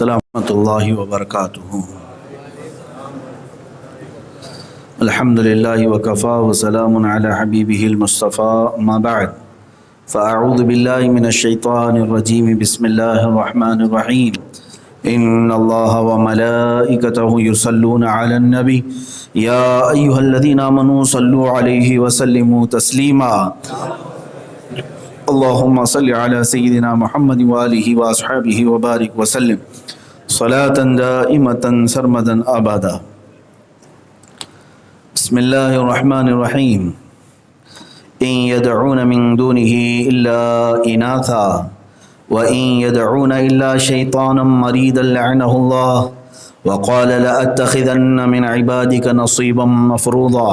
السلام ورحمۃ اللہ وبرکاتہ۔ الحمد للہ وکفا وسلام علی حبیبہ المصطفیٰ، اما بعد فاعوذ باللہ من الشیطان الرجیم، بسم اللہ الرحمن الرحیم۔ ان اللہ وملائکتہ یصلون علی النبی یا ایہا الذین آمنوا صلوا علیہ وسلموا تسلیما۔ اللہم صل علی سیدنا محمد وآلہ واصحابہ وبارک وسلم صلاة دائمة سرمدا ابدا۔ بسم اللہ الرحمن الرحیم۔ ان يدعون من دونه الا اناثا وان يدعون الا شیطانا مریدا لعنه الله وقال لأتخذن من عبادك نصيبا مفروضا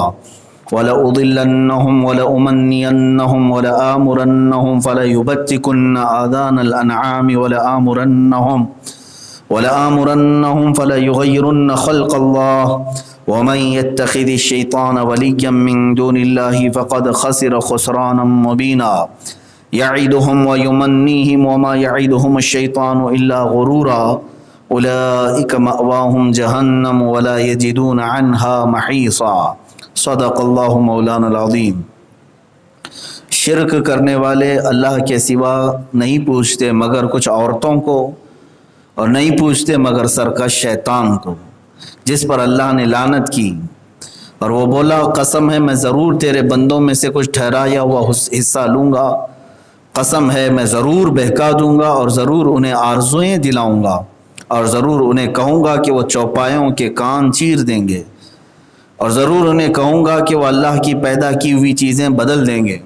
وَلَأُضِلَّنَّهُمْ وَلَأُمَنِّيَنَّهُمْ وَلَآمُرَنَّهُمْ فَلَيُبَتِّكُنَّ آذَانَ الْأَنْعَامِ وَلَآمُرَنَّهُمْ فَلَيُغَيِّرُنَّ خَلْقَ اللَّهِ وَمَنْ يَتَّخِذِ الشَّيْطَانَ وَلِيًّا مِّن دُونِ اللَّهِ فَقَدْ خَسِرَ خُسْرَانًا مُّبِينًا يَعِدُهُمْ وَيُمَنِّيهِمْ وَمَا يَعِدُهُمُ الشَّيْطَانُ إِلَّا غُرُورًا أُولَئِكَ مَأْوَاهُمْ جَهَنَّمُ وَلَا يَجِدُونَ عَنْهَا مَحِيصًا۔ صدق اللہ مولانا العظیم۔ شرک کرنے والے اللہ کے سوا نہیں پوچھتے مگر کچھ عورتوں کو، اور نہیں پوچھتے مگر سرکش شیطان کو، جس پر اللہ نے لعنت کی، اور وہ بولا قسم ہے میں ضرور تیرے بندوں میں سے کچھ ٹھہرایا ہوا حصہ لوں گا، قسم ہے میں ضرور بہکا دوں گا، اور ضرور انہیں آرزوئیں دلاؤں گا، اور ضرور انہیں کہوں گا کہ وہ چوپایوں کے کان چیر دیں گے، اور ضرور انہیں کہوں گا کہ وہ اللہ کی پیدا کی ہوئی چیزیں بدل دیں گے،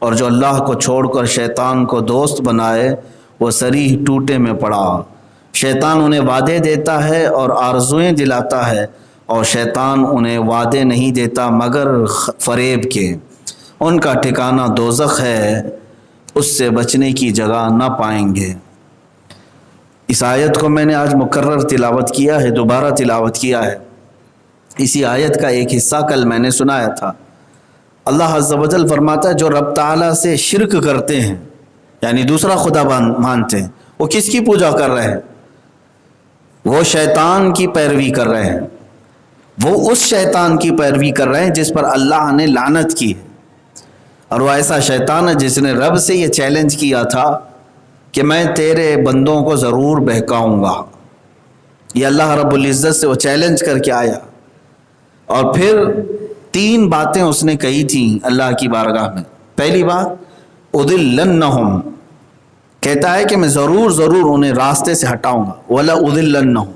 اور جو اللہ کو چھوڑ کر شیطان کو دوست بنائے وہ صریح ٹوٹے میں پڑا۔ شیطان انہیں وعدے دیتا ہے اور آرزوئیں دلاتا ہے، اور شیطان انہیں وعدے نہیں دیتا مگر فریب کے۔ ان کا ٹھکانہ دوزخ ہے، اس سے بچنے کی جگہ نہ پائیں گے۔ اس آیت کو میں نے آج مکرر تلاوت کیا ہے، دوبارہ تلاوت کیا ہے۔ اسی آیت کا ایک حصہ کل میں نے سنایا تھا۔ اللہ عز و جل فرماتا ہے جو رب تعالیٰ سے شرک کرتے ہیں، یعنی دوسرا خدا مانتے ہیں، وہ کس کی پوجا کر رہے ہیں؟ وہ شیطان کی پیروی کر رہے ہیں، وہ اس شیطان کی پیروی کر رہے ہیں جس پر اللہ نے لعنت کی ہے، اور وہ ایسا شیطان ہے جس نے رب سے یہ چیلنج کیا تھا کہ میں تیرے بندوں کو ضرور بہکاؤں گا۔ یہ اللہ رب العزت سے وہ چیلنج کر کے آیا، اور پھر 3 باتیں اس نے کہی تھیں اللہ کی بارگاہ میں۔ پہلی بات اضلنہم، کہتا ہے کہ میں ضرور انہیں راستے سے ہٹاؤں گا، ولا اضلنہم،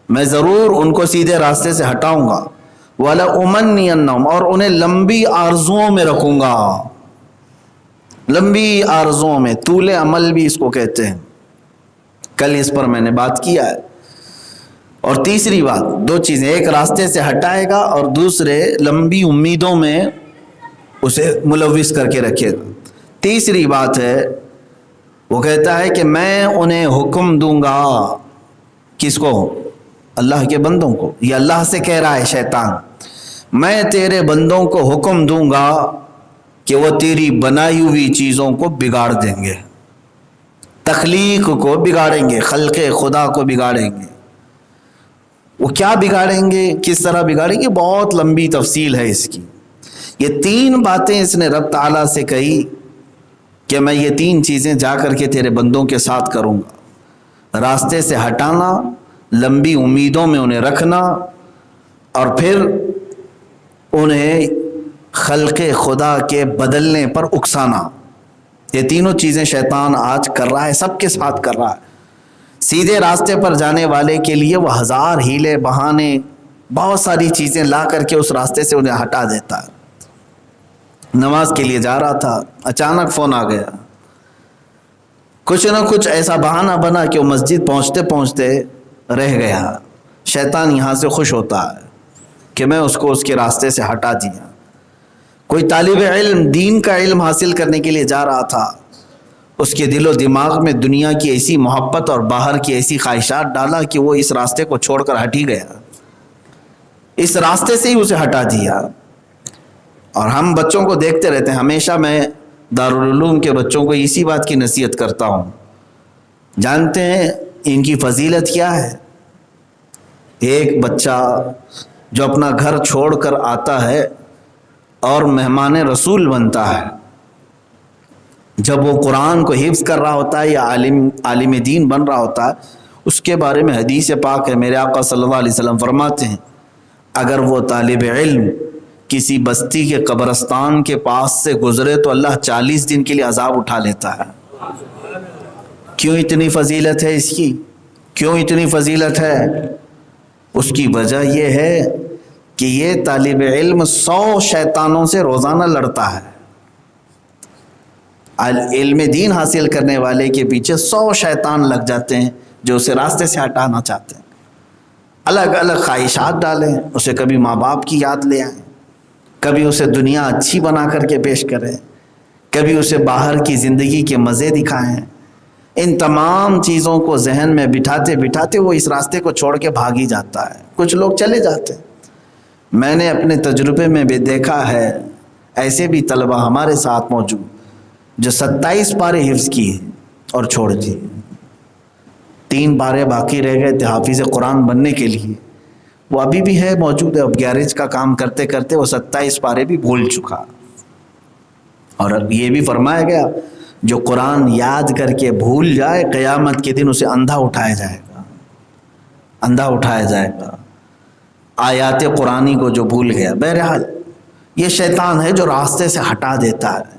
میں ضرور ان کو سیدھے راستے سے ہٹاؤں گا، ولا امنینہم، اور انہیں لمبی آرزوؤں میں رکھوں گا، لمبی آرزوؤں میں، طول عمل بھی اس کو کہتے ہیں۔ کل اس پر میں نے بات کیا ہے۔ اور تیسری بات، 2 چیزیں، ایک راستے سے ہٹائے گا، اور دوسرے لمبی امیدوں میں اسے ملوث کر کے رکھے گا۔ تیسری بات ہے وہ کہتا ہے کہ میں انہیں حکم دوں گا، کس کو؟ اللہ کے بندوں کو۔ یہ اللہ سے کہہ رہا ہے شیطان، میں تیرے بندوں کو حکم دوں گا کہ وہ تیری بنائی ہوئی چیزوں کو بگاڑ دیں گے، تخلیق کو بگاڑیں گے، خلق خدا کو بگاڑیں گے۔ وہ کیا بگاڑیں گے، کس طرح بگاڑیں گے، بہت لمبی تفصیل ہے اس کی۔ یہ 3 باتیں اس نے رب تعالیٰ سے کہی کہ میں یہ 3 چیزیں جا کر کے تیرے بندوں کے ساتھ کروں گا، راستے سے ہٹانا، لمبی امیدوں میں انہیں رکھنا، اور پھر انہیں خلق خدا کے بدلنے پر اکسانا۔ یہ تینوں چیزیں شیطان آج کر رہا ہے، سب کے ساتھ کر رہا ہے۔ سیدھے راستے پر جانے والے کے لیے وہ 1000 ہیلے بہانے، بہت ساری چیزیں لا کر کے اس راستے سے انہیں ہٹا دیتا ہے۔ نماز کے لیے جا رہا تھا، اچانک فون آ گیا، کچھ نہ کچھ ایسا بہانہ بنا کہ وہ مسجد پہنچتے پہنچتے رہ گیا۔ شیطان یہاں سے خوش ہوتا ہے کہ میں اس کو اس کے راستے سے ہٹا دیا۔ کوئی طالب علم دین کا علم حاصل کرنے کے لیے جا رہا تھا، اس کے دل و دماغ میں دنیا کی ایسی محبت اور باہر کی ایسی خواہشات ڈالا کہ وہ اس راستے کو چھوڑ کر ہٹ ہی گیا، اس راستے سے ہی اسے ہٹا دیا۔ اور ہم بچوں کو دیکھتے رہتے ہیں، ہمیشہ میں دارالعلوم کے بچوں کو اسی بات کی نصیحت کرتا ہوں، جانتے ہیں ان کی فضیلت کیا ہے؟ ایک بچہ جو اپنا گھر چھوڑ کر آتا ہے اور مہمان رسول بنتا ہے، جب وہ قرآن کو حفظ کر رہا ہوتا ہے یا عالم دین بن رہا ہوتا ہے، اس کے بارے میں حدیث پاک ہے، میرے آقا صلی اللہ علیہ وسلم فرماتے ہیں اگر وہ طالب علم کسی بستی کے قبرستان کے پاس سے گزرے تو اللہ 40 دن کے لیے عذاب اٹھا لیتا ہے۔ کیوں اتنی فضیلت ہے اس کی؟ کیوں اتنی فضیلت ہے؟ اس کی وجہ یہ ہے کہ یہ طالب علم 100 شیطانوں سے روزانہ لڑتا ہے۔ علم دین حاصل کرنے والے کے پیچھے 100 شیطان لگ جاتے ہیں جو اسے راستے سے ہٹانا چاہتے ہیں، الگ الگ خواہشات ڈالیں، اسے کبھی ماں باپ کی یاد لے آئیں، کبھی اسے دنیا اچھی بنا کر کے پیش کریں، کبھی اسے باہر کی زندگی کے مزے دکھائیں۔ ان تمام چیزوں کو ذہن میں بٹھاتے بٹھاتے وہ اس راستے کو چھوڑ کے بھاگ ہی جاتا ہے۔ کچھ لوگ چلے جاتے ہیں، میں نے اپنے تجربے میں بھی دیکھا ہے، ایسے بھی طلبہ ہمارے ساتھ موجود جو 27 پارے حفظ کیے اور چھوڑ دیے، 3 پارے باقی رہ گئے تھے حافظ قرآن بننے کے لیے، وہ ابھی بھی ہے موجود ہے، اب گیریج کا کام کرتے کرتے وہ 27 پارے بھی بھول چکا۔ اور اب یہ بھی فرمایا گیا جو قرآن یاد کر کے بھول جائے قیامت کے دن اسے اندھا اٹھایا جائے گا، اندھا اٹھایا جائے گا، آیات قرآنی کو جو بھول گیا۔ بہرحال یہ شیطان ہے جو راستے سے ہٹا دیتا ہے،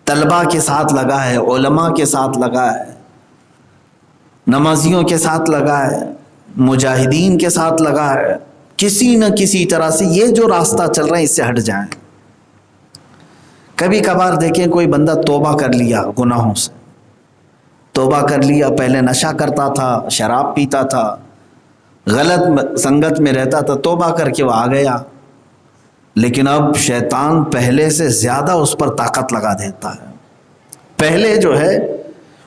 طلباء کے ساتھ لگا ہے، علماء کے ساتھ لگا ہے، نمازیوں کے ساتھ لگا ہے، مجاہدین کے ساتھ لگا ہے، کسی نہ کسی طرح سے یہ جو راستہ چل رہا ہے اس سے ہٹ جائیں۔ کبھی کبھار دیکھیں کوئی بندہ توبہ کر لیا گناہوں سے، توبہ کر لیا، پہلے نشہ کرتا تھا، شراب پیتا تھا، غلط سنگت میں رہتا تھا، توبہ کر کے وہ آ گیا، لیکن اب شیطان پہلے سے زیادہ اس پر طاقت لگا دیتا ہے۔ پہلے جو ہے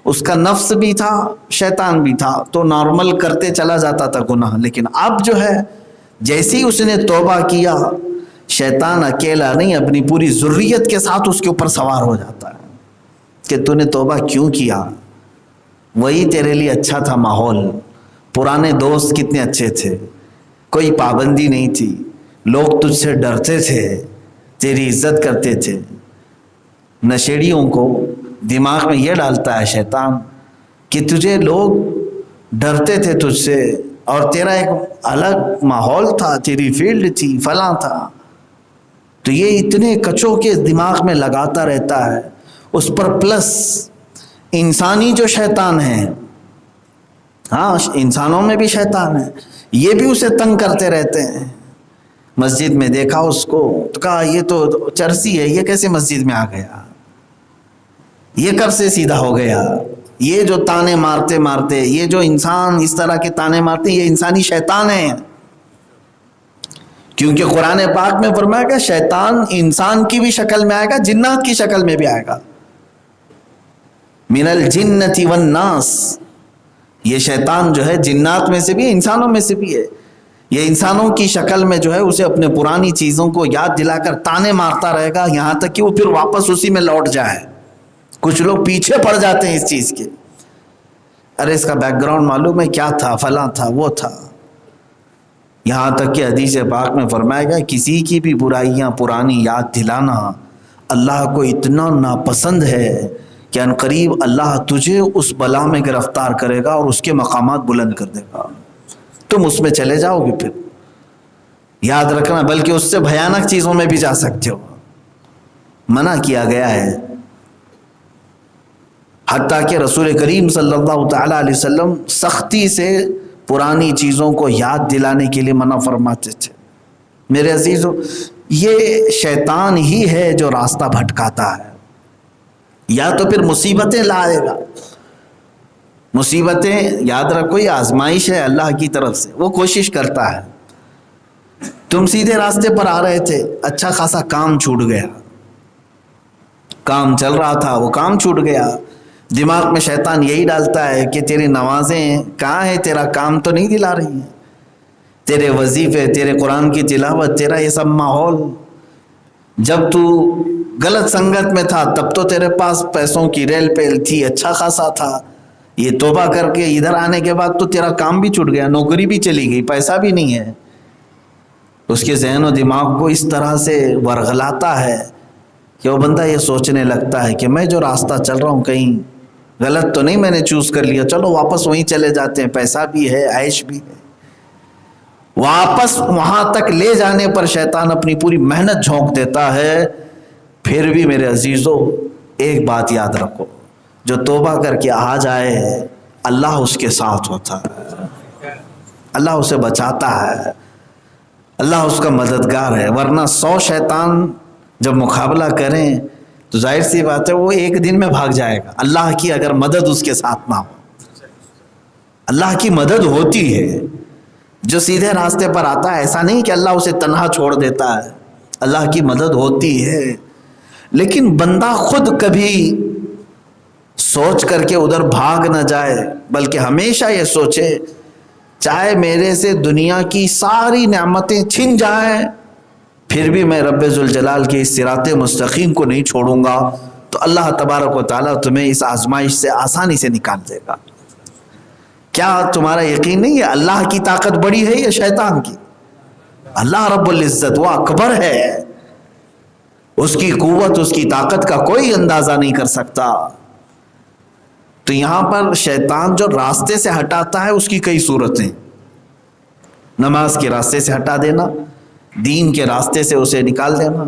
اس کا نفس بھی تھا، شیطان بھی تھا، تو نارمل کرتے چلا جاتا تھا گناہ، لیکن اب جو ہے جیسے ہی اس نے توبہ کیا، شیطان اکیلا نہیں اپنی پوری ذریت کے ساتھ اس کے اوپر سوار ہو جاتا ہے کہ تو نے توبہ کیوں کیا؟ وہی تیرے لیے اچھا تھا ماحول، پرانے دوست کتنے اچھے تھے، کوئی پابندی نہیں تھی، لوگ تجھ سے ڈرتے تھے، تیری عزت کرتے تھے۔ نشیڑیوں کو دماغ میں یہ ڈالتا ہے شیطان کہ تجھے لوگ ڈرتے تھے تجھ سے، اور تیرا ایک الگ ماحول تھا، تیری فیلڈ تھی، فلاں تھا، تو یہ اتنے کچوں کے دماغ میں لگاتا رہتا ہے۔ اس پر پلس انسانی جو شیطان ہیں، ہاں انسانوں میں بھی شیطان ہیں، یہ بھی اسے تنگ کرتے رہتے ہیں۔ مسجد میں دیکھا اس کو تو کہا یہ تو چرسی ہے، یہ کیسے مسجد میں آ گیا، یہ کب سے سیدھا ہو گیا، یہ جو تانے مارتے مارتے، یہ جو انسان اس طرح کے تانے مارتے، یہ انسانی شیطان ہیں۔ کیونکہ قرآن پاک میں فرمایا گیا شیطان انسان کی بھی شکل میں آئے گا، جنات کی شکل میں بھی آئے گا، من الجنۃ والناس، یہ شیطان جو ہے جنات میں سے بھی ہے، انسانوں میں سے بھی ہے۔ یہ انسانوں کی شکل میں جو ہے اسے اپنے پرانی چیزوں کو یاد دلا کر تانے مارتا رہے گا، یہاں تک کہ وہ پھر واپس اسی میں لوٹ جائے۔ کچھ لوگ پیچھے پڑ جاتے ہیں اس چیز کے، ارے اس کا بیک گراؤنڈ معلوم ہے کیا تھا، فلاں تھا، وہ تھا، یہاں تک کہ حدیث پاک میں فرمایا گیا کسی کی بھی برائیاں پرانی یاد دلانا اللہ کو اتنا ناپسند ہے کہ ان قریب اللہ تجھے اس بلا میں گرفتار کرے گا اور اس کے مقامات بلند کر دے گا، تم اس میں چلے جاؤ گے۔ پھر یاد رکھنا، بلکہ اس سے بھیانک چیزوں میں بھی جا سکتے ہو، منع کیا گیا ہے۔ حتیٰ کہ رسول کریم صلی اللہ تعالیٰ علیہ وسلم سختی سے پرانی چیزوں کو یاد دلانے کے لیے منع فرماتے تھے۔ میرے عزیزو، یہ شیطان ہی ہے جو راستہ بھٹکاتا ہے، یا تو پھر مصیبتیں لائے گا۔ مصیبتیں یاد رکھو یہ آزمائش ہے اللہ کی طرف سے، وہ کوشش کرتا ہے۔ تم سیدھے راستے پر آ رہے تھے، اچھا خاصا کام چھوٹ گیا، کام چل رہا تھا وہ کام چھوٹ گیا، دماغ میں شیطان یہی ڈالتا ہے کہ تیری نمازیں کہاں ہیں، تیرا کام تو نہیں دلا رہی ہیں، تیرے وظیفے، تیرے قرآن کی تلاوت، تیرا یہ سب ماحول، جب تو غلط سنگت میں تھا تب تو تیرے پاس پیسوں کی ریل پیل تھی، اچھا خاصا تھا، یہ توبہ کر کے ادھر آنے کے بعد تو تیرا کام بھی چھوٹ گیا، نوکری بھی چلی گئی، پیسہ بھی نہیں ہے. اس کے ذہن و دماغ کو اس طرح سے ورغلاتا ہے کہ وہ بندہ یہ سوچنے لگتا ہے کہ میں جو راستہ چل رہا ہوں کہیں غلط تو نہیں میں نے چوز کر لیا، چلو واپس وہیں چلے جاتے ہیں، پیسہ بھی ہے، عیش بھی ہے. واپس وہاں تک لے جانے پر شیطان اپنی پوری محنت جھونک دیتا ہے. پھر بھی میرے عزیزو ایک بات یاد رکھو، جو توبہ کر کے آ جائے اللہ اس کے ساتھ ہوتا ہے، اللہ اسے بچاتا ہے، اللہ اس کا مددگار ہے. ورنہ 100 شیطان جب مقابلہ کریں تو ظاہر سی بات ہے وہ ایک دن میں بھاگ جائے گا. اللہ کی اگر مدد اس کے ساتھ نہ ہو، اللہ کی مدد ہوتی ہے. جو سیدھے راستے پر آتا ہے ایسا نہیں کہ اللہ اسے تنہا چھوڑ دیتا ہے، اللہ کی مدد ہوتی ہے. لیکن بندہ خود کبھی سوچ کر کے ادھر بھاگ نہ جائے، بلکہ ہمیشہ یہ سوچے چاہے میرے سے دنیا کی ساری نعمتیں چھن جائیں پھر بھی میں رب ذوالجلال کے اس صراط مستقیم کو نہیں چھوڑوں گا. تو اللہ تبارک و تعالیٰ تمہیں اس آزمائش سے آسانی سے نکال دے گا. کیا تمہارا یقین نہیں ہے اللہ کی طاقت بڑی ہے یا شیطان کی؟ اللہ رب العزت وہ اکبر ہے، اس کی قوت اس کی طاقت کا کوئی اندازہ نہیں کر سکتا. تو یہاں پر شیطان جو راستے سے ہٹاتا ہے اس کی کئی صورتیں: نماز کے راستے سے ہٹا دینا، دین کے راستے سے اسے نکال دینا،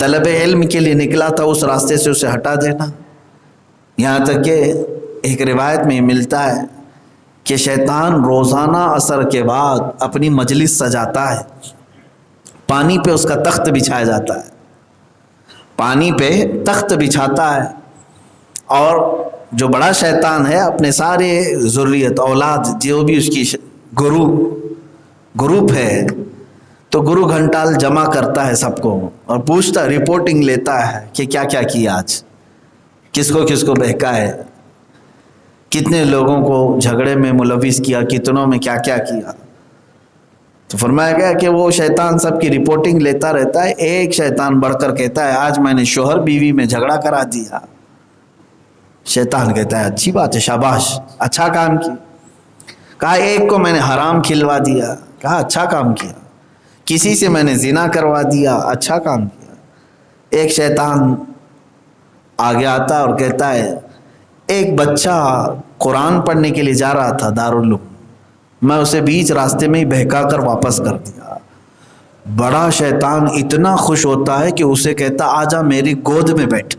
طلب علم کے لیے نکلا تھا اس راستے سے اسے ہٹا دینا. یہاں تک کہ ایک روایت میں ملتا ہے کہ شیطان روزانہ عصر کے بعد اپنی مجلس سجاتا ہے، پانی پہ اس کا تخت بچھایا جاتا ہے، پانی پہ تخت بچھاتا ہے، اور جو بڑا شیطان ہے اپنے سارے ذریت اولاد جو بھی اس کی گروپ ہے تو گرو گھنٹال جمع کرتا ہے سب کو اور پوچھتا، رپورٹنگ لیتا ہے کہ کیا کیا کیا آج، کس کو بہکا ہے، کتنے لوگوں کو جھگڑے میں ملوث کیا، کتنوں میں کیا کیا کیا. تو فرمایا گیا کہ وہ شیطان سب کی رپورٹنگ لیتا رہتا ہے. ایک شیطان بڑھ کر کہتا ہے آج میں نے شوہر بیوی میں جھگڑا کرا دیا. شیطان کہتا ہے اچھی بات ہے، شاباش، اچھا کام کیا. کہا ایک کو میں نے حرام کھلوا دیا، کہا اچھا کام کیا. کسی سے میں نے زنا کروا دیا، اچھا کام کیا. ایک شیطان آگے آتا اور کہتا ہے ایک بچہ قرآن پڑھنے کے لیے جا رہا تھا دارالعلوم، میں اسے بیچ راستے میں ہی بہکا کر واپس کر دیا. بڑا شیطان اتنا خوش ہوتا ہے کہ اسے کہتا آجا میری گود میں بیٹھ،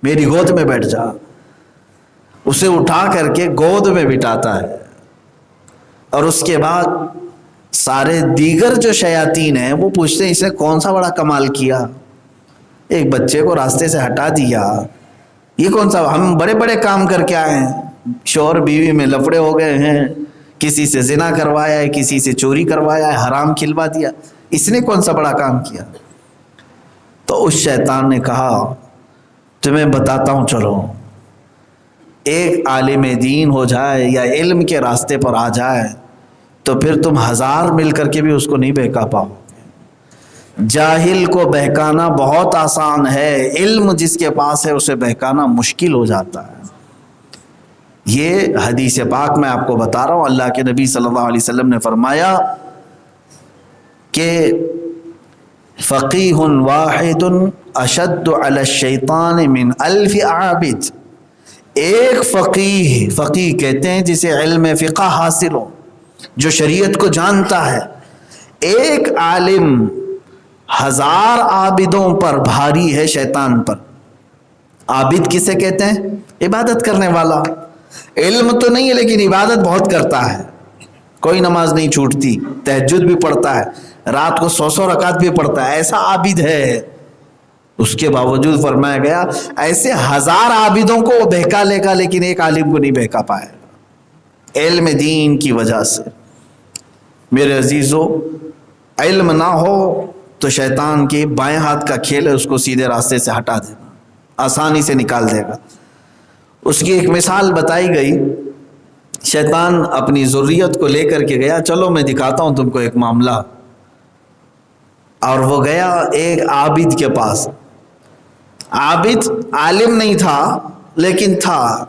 میری گود میں بیٹھ جا. اسے اٹھا کر کے گود میں بٹھاتا ہے، اور اس کے بعد سارے دیگر جو شیاطین ہیں وہ پوچھتے ہیں اس نے کون سا بڑا کمال کیا، ایک بچے کو راستے سے ہٹا دیا، یہ کون سا، ہم بڑے بڑے کام کر کے آئے ہیں، شوہر بیوی میں لفڑے ہو گئے ہیں، کسی سے زنا کروایا ہے، کسی سے چوری کروایا ہے، حرام کھلوا دیا، اس نے کون سا بڑا کام کیا. تو اس شیطان نے کہا تمہیں بتاتا ہوں، چلو ایک عالم دین ہو جائے یا علم کے راستے پر آ جائے تو پھر تم 1000 مل کر کے بھی اس کو نہیں بہکا پاؤ. جاہل کو بہکانا بہت آسان ہے، علم جس کے پاس ہے اسے بہکانا مشکل ہو جاتا ہے. یہ حدیث پاک میں آپ کو بتا رہا ہوں، اللہ کے نبی صلی اللہ علیہ وسلم نے فرمایا کہ فقیہ واحد اشد علی الشیطان من 1000 عابد. ایک فقیہ کہتے ہیں جسے علم فقہ حاصل ہو، جو شریعت کو جانتا ہے. ایک عالم 1000 عابدوں پر بھاری ہے شیطان پر. عابد کسے کہتے ہیں؟ عبادت کرنے والا. علم تو نہیں ہے لیکن عبادت بہت کرتا ہے، کوئی نماز نہیں چھوٹتی، تہجد بھی پڑھتا ہے، رات کو 100 رکعت بھی پڑھتا ہے، ایسا عابد ہے. اس کے باوجود فرمایا گیا ایسے 1000 عابدوں کو وہ بہکا لے گا لیکن ایک عالم کو نہیں بہکا پائے گا، علم دین کی وجہ سے. میرے عزیزو، علم نہ ہو تو شیطان کے بائیں ہاتھ کا کھیل ہے، اس کو سیدھے راستے سے ہٹا دینا، آسانی سے نکال دے گا. اس کی ایک مثال بتائی گئی، شیطان اپنی ذریت کو لے کر کے گیا، چلو میں دکھاتا ہوں تم کو ایک معاملہ. اور وہ گیا ایک عابد کے پاس. عابد عالم نہیں تھا لیکن تھا،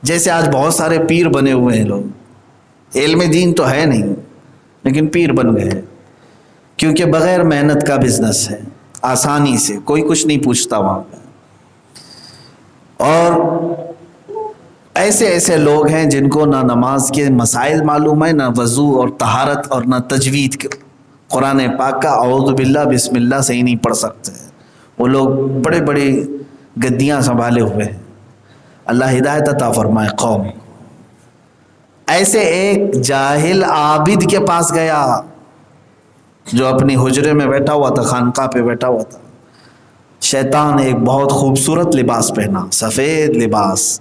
جیسے آج بہت سارے پیر بنے ہوئے ہیں لوگ، علم دین تو ہے نہیں لیکن پیر بن گئے، کیونکہ بغیر محنت کا بزنس ہے، آسانی سے کوئی کچھ نہیں پوچھتا وہاں پہ۔ اور ایسے ایسے لوگ ہیں جن کو نہ نماز کے مسائل معلوم ہے، نہ وضو اور طہارت، اور نہ تجوید کے قرآن پاک کا اعوذ باللہ بسم اللہ صحیح نہیں پڑھ سکتے۔ وہ لوگ بڑے بڑے گدیاں سنبھالے ہوئے ہیں، اللہ ہدایت عطا فرمائے قوم۔ ایسے ایک جاہل عابد کے پاس گیا جو اپنی حجرے میں بیٹھا ہوا تھا، خانقاہ پہ بیٹھا ہوا تھا۔ شیطان ایک بہت خوبصورت لباس پہنا، سفید لباس،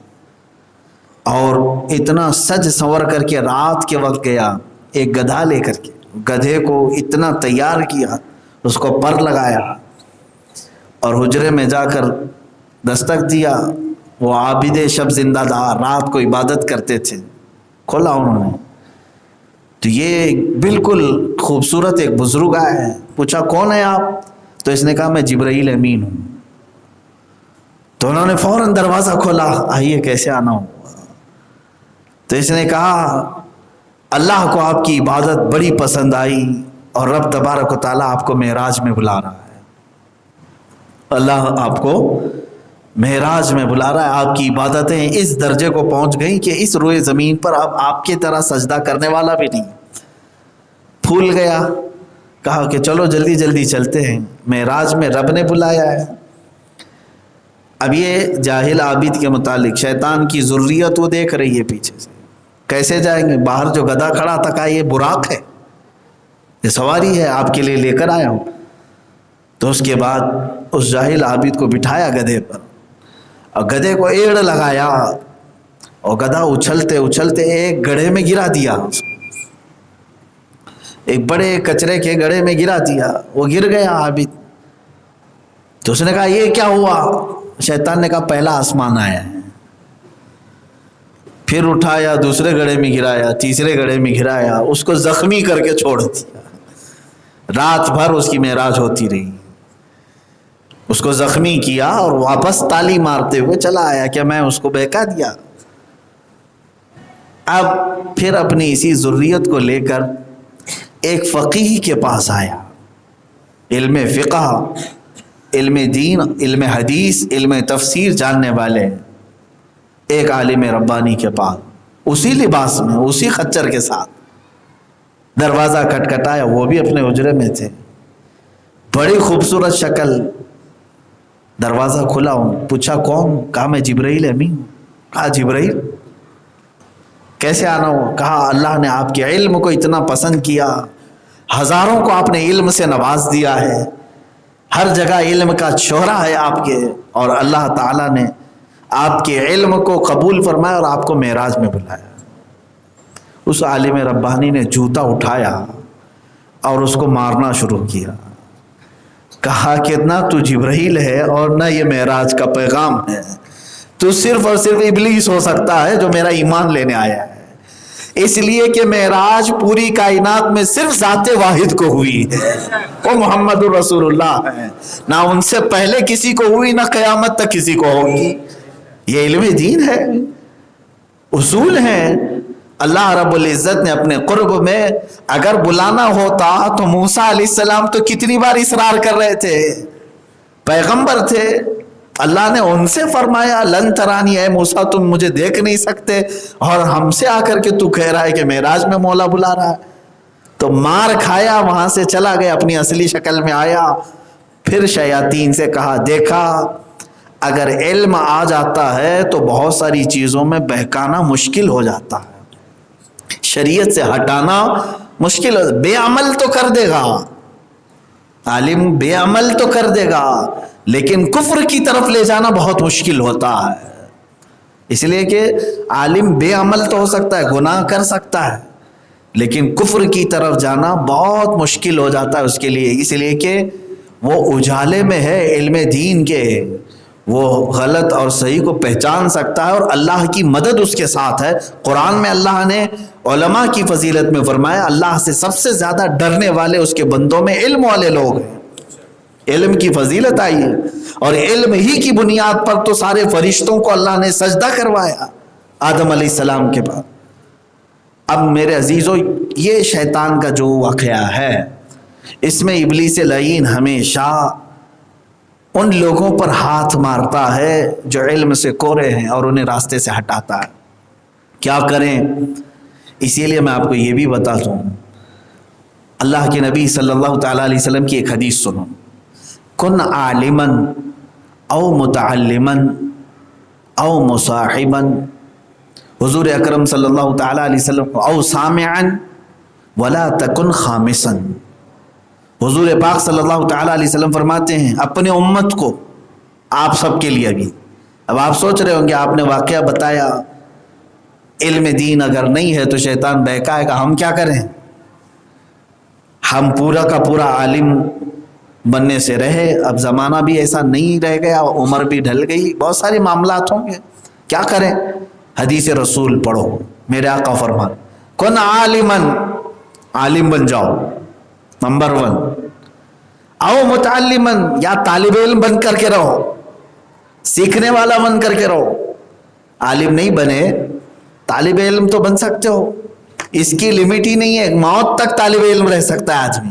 اور اتنا سج سنور کر کے رات کے وقت گیا، ایک گدھا لے کر کے گدھے کو اتنا تیار کیا، اس کو پر لگایا اور حجرے میں جا کر دستک دیا۔ وہ عابد شب زندہ دار رات کو عبادت کرتے تھے، کھولا انہوں نے تو یہ بالکل خوبصورت ایک بزرگ آیا ہے۔ پوچھا کون ہے آپ؟ تو اس نے کہا میں جبرائیل امین ہوں۔ تو انہوں نے فوراً دروازہ کھولا، آئیے کیسے آنا ہو؟ تو اس نے کہا اللہ کو آپ کی عبادت بڑی پسند آئی اور رب تبارک و تعالیٰ آپ کو معراج میں بلا رہا ہے، اللہ آپ کو معراج میں بلا رہا ہے، آپ کی عبادتیں اس درجے کو پہنچ گئیں کہ اس روئے زمین پر اب آپ کی طرح سجدہ کرنے والا بھی نہیں۔ پھول گیا، کہا کہ چلو جلدی جلدی چلتے ہیں، معراج میں رب نے بلایا ہے۔ اب یہ جاہل عابد کے متعلق شیطان کی ذریت وہ دیکھ رہی ہے پیچھے سے، کیسے جائیں گے؟ باہر جو گدھا کھڑا تھا کہا یہ براق ہے، یہ سواری ہے، آپ کے لیے لے کر آیا ہوں۔ تو اس کے بعد اس جاہل عابد کو بٹھایا گدھے پر اور گدھے کو ایڑ لگایا اور گدھا اچھلتے اچھلتے ایک گڑھے میں گرا دیا، ایک بڑے کچرے کے گڑھے میں گرا دیا، وہ گر گیا عابد۔ تو اس نے کہا یہ کیا ہوا؟ شیطان نے کہا پہلا آسمان آیا ہے۔ پھر اٹھایا، دوسرے گڑھے میں گرایا، تیسرے گڑھے میں گرایا، اس کو زخمی کر کے چھوڑ دیا۔ رات بھر اس کی معراج ہوتی رہی، اس کو زخمی کیا اور واپس تالی مارتے ہوئے چلا آیا کہ میں اس کو بہکا دیا۔ اب پھر اپنی اسی ذریت کو لے کر ایک فقیہ کے پاس آیا، علم فقہ، علم دین، علم حدیث، علم تفسیر جاننے والے ایک عالم ربانی کے پاس، اسی لباس میں، اسی خچر کے ساتھ دروازہ کھٹکھٹایا، وہ بھی اپنے حجرے میں تھے، بڑی خوبصورت شکل، دروازہ کھلا ہوں، پوچھا کون؟ کہا میں جبرائیل امین۔ کہا جبرائیل کیسے آنا ہو؟ کہا اللہ نے آپ کے علم کو اتنا پسند کیا، ہزاروں کو آپ نے علم سے نواز دیا ہے، ہر جگہ علم کا شہرہ ہے آپ کے، اور اللہ تعالیٰ نے آپ کے علم کو قبول فرمایا اور آپ کو معراج میں بلایا۔ اس عالم ربانی نے جوتا اٹھایا اور اس کو مارنا شروع کیا، کہا کہ نہ تو جبرائیل ہے اور نہ یہ معراج کا پیغام ہے، تو صرف اور صرف ابلیس ہو سکتا ہے جو میرا ایمان لینے آیا ہے، اس لیے کہ معراج پوری کائنات میں صرف ذات واحد کو ہوئی ہے، وہ محمد الرسول اللہ ہے، نہ ان سے پہلے کسی کو ہوئی، نہ قیامت تک کسی کو ہوگی۔ یہ علم دین ہے، اصول ہیں۔ اللہ رب العزت نے اپنے قرب میں اگر بلانا ہوتا تو موسیٰ علیہ السلام تو کتنی بار اصرار کر رہے تھے، پیغمبر تھے، اللہ نے ان سے فرمایا لن ترانی، اے موسیٰ تم مجھے دیکھ نہیں سکتے، اور ہم سے آ کر کے تو کہہ رہا ہے کہ معراج میں مولا بلا رہا ہے۔ تو مار کھایا، وہاں سے چلا گیا، اپنی اصلی شکل میں آیا، پھر شیاطین سے کہا دیکھا اگر علم آ جاتا ہے تو بہت ساری چیزوں میں بہکانا مشکل ہو جاتا ہے، شریعت سے ہٹانا مشکل ہو، بے عمل تو کر دے گا عالم، بے عمل تو کر دے گا، لیکن کفر کی طرف لے جانا بہت مشکل ہوتا ہے، اس لیے کہ عالم بے عمل تو ہو سکتا ہے، گناہ کر سکتا ہے، لیکن کفر کی طرف جانا بہت مشکل ہو جاتا ہے اس کے لیے، اس لیے کہ وہ اجالے میں ہے علم دین کے، وہ غلط اور صحیح کو پہچان سکتا ہے اور اللہ کی مدد اس کے ساتھ ہے۔ قرآن میں اللہ نے علماء کی فضیلت میں فرمایا اللہ سے سب سے زیادہ ڈرنے والے اس کے بندوں میں علم والے لوگ ہیں، علم کی فضیلت آئی ہے، اور علم ہی کی بنیاد پر تو سارے فرشتوں کو اللہ نے سجدہ کروایا، آدم علیہ السلام کے بعد. اب میرے عزیزو یہ شیطان کا جو واقعہ ہے اس میں ابلیس لعین ہمیشہ ان لوگوں پر ہاتھ مارتا ہے جو علم سے کورے ہیں اور انہیں راستے سے ہٹاتا ہے. کیا کریں؟ اسی لیے میں آپ کو یہ بھی بتا دوں، اللہ کے نبی صلی اللہ تعالیٰ علیہ وسلم کی ایک حدیث سنو، کن عالما او متعلما او مصاحبا، حضور اکرم صلی اللہ تعالیٰ علیہ وسلم، او سامعا ولا تکن خامسا. حضور پاک صلی اللہ تعالیٰ علیہ وسلم فرماتے ہیں اپنے امت کو، آپ سب کے لیے بھی. اب آپ سوچ رہے ہوں گے آپ نے واقعہ بتایا، علم دین اگر نہیں ہے تو شیطان بہکائے گا، ہم کیا کریں؟ ہم پورا کا پورا عالم بننے سے رہے، اب زمانہ بھی ایسا نہیں رہ گیا، عمر بھی ڈھل گئی، بہت سارے معاملات ہوں گے، کیا کریں؟ حدیث رسول پڑھو، میرے آقا فرمان کن عالما، عالم بن جاؤ نمبر 1، او متعلما، یا طالب علم بن کر کے رہو، سیکھنے والا بن کر کے رہو. عالم نہیں بنے، طالب علم تو بن سکتے ہو، اس کی لمٹ ہی نہیں ہے، موت تک طالب علم رہ سکتا ہے آدمی.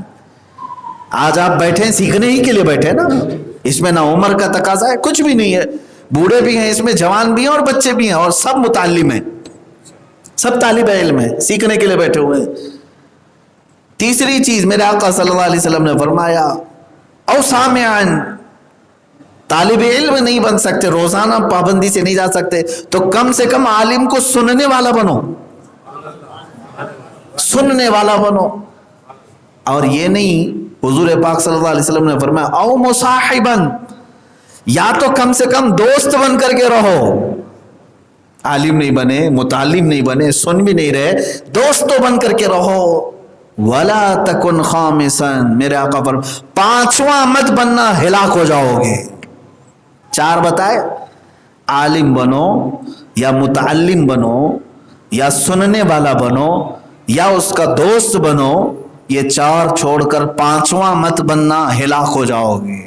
آج آپ بیٹھے ہیں سیکھنے ہی کے لیے بیٹھے نا، اس میں نہ عمر کا تقاضا ہے، کچھ بھی نہیں ہے، بوڑھے بھی ہیں اس میں، جوان بھی ہیں اور بچے بھی ہیں، اور سب متعلم ہیں، سب طالب علم ہیں، سیکھنے کے لیے بیٹھے ہوئے ہیں. تیسری چیز میرے آقا صلی اللہ علیہ وسلم نے فرمایا او سامعن، طالب علم نہیں بن سکتے، روزانہ پابندی سے نہیں جا سکتے، تو کم سے کم عالم کو سننے والا بنو، سننے والا بنو. اور یہ نہیں، حضور پاک صلی اللہ علیہ وسلم نے فرمایا او مصاحبن، یا تو کم سے کم دوست بن کر کے رہو. عالم نہیں بنے، متعلم نہیں بنے، سن بھی نہیں رہے، دوست تو بن کر کے رہو. ولا تکن خامسا، میرے آقا پر 5واں مت بننا، ہلاک ہو جاؤ گے. 4 بتائے، عالم بنو یا متعلم بنو یا سننے والا بنو یا اس کا دوست بنو، یہ 4 چھوڑ کر 5واں مت بننا، ہلاک ہو جاؤ گے.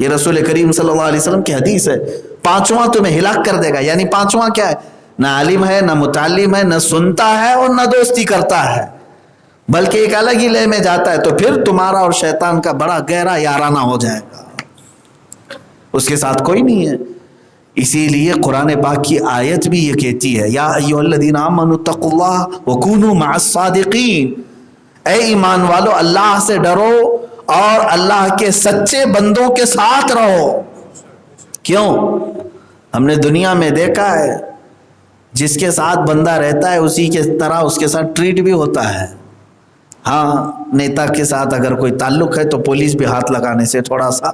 یہ رسول کریم صلی اللہ علیہ وسلم کی حدیث ہے. 5واں تمہیں ہلاک کر دے گا. یعنی 5واں کیا ہے؟ نہ عالم ہے، نہ متعلم ہے، نہ سنتا ہے اور نہ دوستی کرتا ہے، بلکہ ایک الگ ہی لے میں جاتا ہے، تو پھر تمہارا اور شیطان کا بڑا گہرا یارانہ ہو جائے گا، اس کے ساتھ کوئی نہیں ہے. اسی لیے قرآن پاک کی آیت بھی یہ کہتی ہے یا ایھا الذین آمنوا اتقوا اللہ وکونوا مع الصادقین، اے ایمان والو اللہ سے ڈرو اور اللہ کے سچے بندوں کے ساتھ رہو. کیوں؟ ہم نے دنیا میں دیکھا ہے جس کے ساتھ بندہ رہتا ہے اسی کے طرح اس کے ساتھ ٹریٹ بھی ہوتا ہے. ہاں، نیتا کے ساتھ اگر کوئی تعلق ہے تو پولیس بھی ہاتھ لگانے سے تھوڑا سا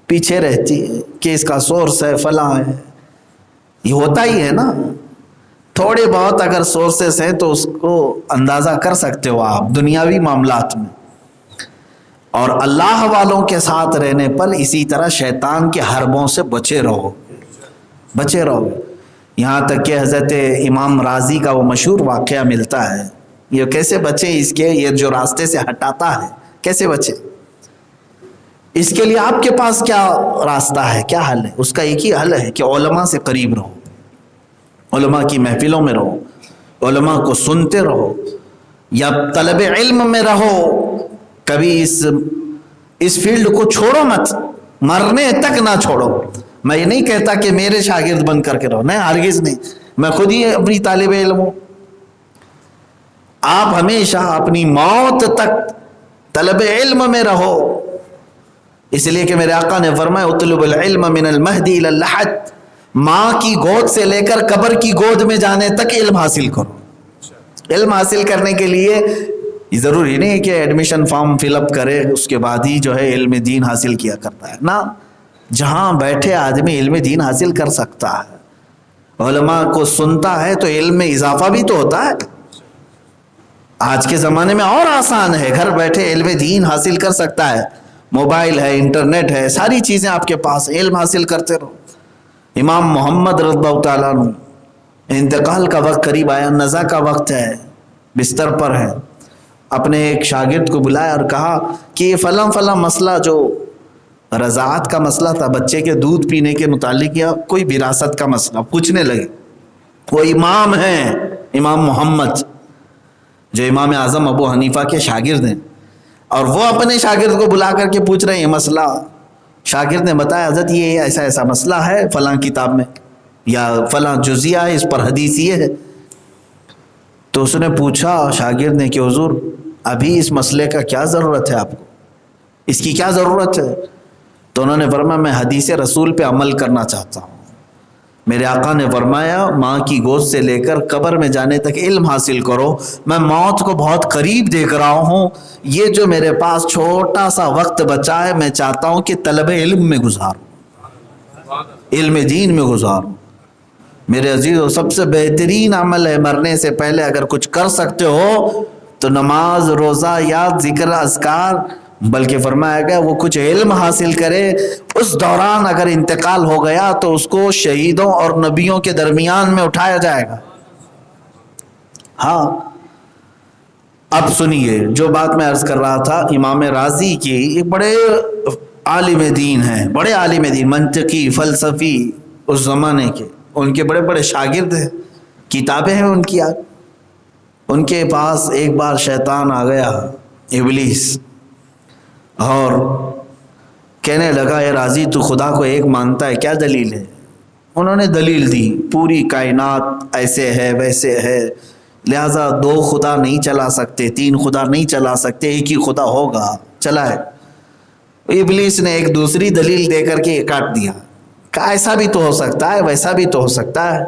پیچھے رہتی ہے کہ اس کا سورس ہے، فلاں ہے، یہ ہوتا ہی ہے نا. تھوڑے بہت اگر سورسز ہیں تو اس کو اندازہ کر سکتے ہو آپ دنیاوی معاملات میں. اور اللہ والوں کے ساتھ رہنے پر اسی طرح شیطان کے حربوں سے بچے رہو، بچے رہو. یہاں تک کہ حضرت امام راضی کا وہ مشہور واقعہ ملتا ہے، یہ کیسے بچے اس کے، یہ جو راستے سے ہٹاتا ہے کیسے بچے. اس کے لیے آپ کے پاس کیا راستہ ہے، کیا حل ہے؟ اس کا ایک ہی حل ہے کہ علماء سے قریب رہو، علماء کی محفلوں میں رہو، علماء کو سنتے رہو، یا طلب علم میں رہو. کبھی اس فیلڈ کو چھوڑو مت، مرنے تک نہ چھوڑو. میں یہ نہیں کہتا کہ میرے شاگرد بن کر کے رہو، نہیں، ہرگز نہیں، میں خود ہی اپنی طالب علم ہوں. آپ ہمیشہ اپنی موت تک طلب علم میں رہو. اس لیے کہ میرے آقا نے فرمایا اطلب العلم من المہدی الی اللحد، ماں کی گود سے لے کر قبر کی گود میں جانے تک علم حاصل کرو. علم حاصل کرنے کے لیے ضروری نہیں ہے کہ ایڈمیشن فارم فل اپ کرے اس کے بعد ہی جو ہے علم دین حاصل کیا کرتا ہے، نہ، جہاں بیٹھے آدمی علم دین حاصل کر سکتا ہے. علماء کو سنتا ہے تو علم میں اضافہ بھی تو ہوتا ہے. آج کے زمانے میں اور آسان ہے، گھر بیٹھے علم دین حاصل کر سکتا ہے، موبائل ہے، انٹرنیٹ ہے، ساری چیزیں آپ کے پاس، علم حاصل کرتے رہو. امام محمد رضی اللہ تعالیٰ عنہ انتقال کا وقت قریب آیا، نزع کا وقت ہے، بستر پر ہے. اپنے ایک شاگرد کو بلایا اور کہا کہ یہ فلاں فلاں مسئلہ جو رضاعت کا مسئلہ تھا، بچے کے دودھ پینے کے متعلق یا کوئی وراثت کا مسئلہ، پوچھنے لگے. وہ امام ہیں، امام محمد جو امام اعظم ابو حنیفہ کے شاگرد ہیں، اور وہ اپنے شاگرد کو بلا کر کے پوچھ رہے ہیں یہ مسئلہ. شاگرد نے بتایا حضرت یہ ایسا ایسا مسئلہ ہے فلاں کتاب میں، یا فلاں جزیہ ہے اس پر حدیث یہ ہے. تو اس نے پوچھا شاگرد نے کہ حضور ابھی اس مسئلے کا کیا ضرورت ہے آپ کو، اس کی کیا ضرورت ہے؟ تو انہوں نے فرمایا میں حدیث رسول پہ عمل کرنا چاہتا ہوں. میرے آقا نے فرمایا ماں کی گود سے لے کر قبر میں جانے تک علم حاصل کرو. میں موت کو بہت قریب دیکھ رہا ہوں، یہ جو میرے پاس چھوٹا سا وقت بچا ہے میں چاہتا ہوں کہ طلب علم میں گزاروں، علم دین میں گزاروں. میرے عزیزو سب سے بہترین عمل ہے مرنے سے پہلے اگر کچھ کر سکتے ہو تو نماز، روزہ، یاد، ذکر، اذکار، بلکہ فرمایا گیا وہ کچھ علم حاصل کرے. اس دوران اگر انتقال ہو گیا تو اس کو شہیدوں اور نبیوں کے درمیان میں اٹھایا جائے گا. ہاں اب سنیے جو بات میں عرض کر رہا تھا، امام رازی کی ایک بڑے عالم دین ہیں، بڑے عالم دین، منطقی، فلسفی اس زمانے کے، ان کے بڑے بڑے شاگرد ہیں، کتابیں ہیں ان کی. ان کے پاس ایک بار شیطان آ گیا، ابلیس، اور کہنے لگا اے رازی تو خدا کو ایک مانتا ہے، کیا دلیل ہے؟ انہوں نے دلیل دی، پوری کائنات ایسے ہے ویسے ہے، لہٰذا 2 خدا نہیں چلا سکتے، 3 خدا نہیں چلا سکتے، ایک ہی خدا ہوگا، چلا ہے. ابلیس نے ایک دوسری دلیل دے کر کے کاٹ دیا، کہا ایسا بھی تو ہو سکتا ہے ویسا بھی تو ہو سکتا ہے.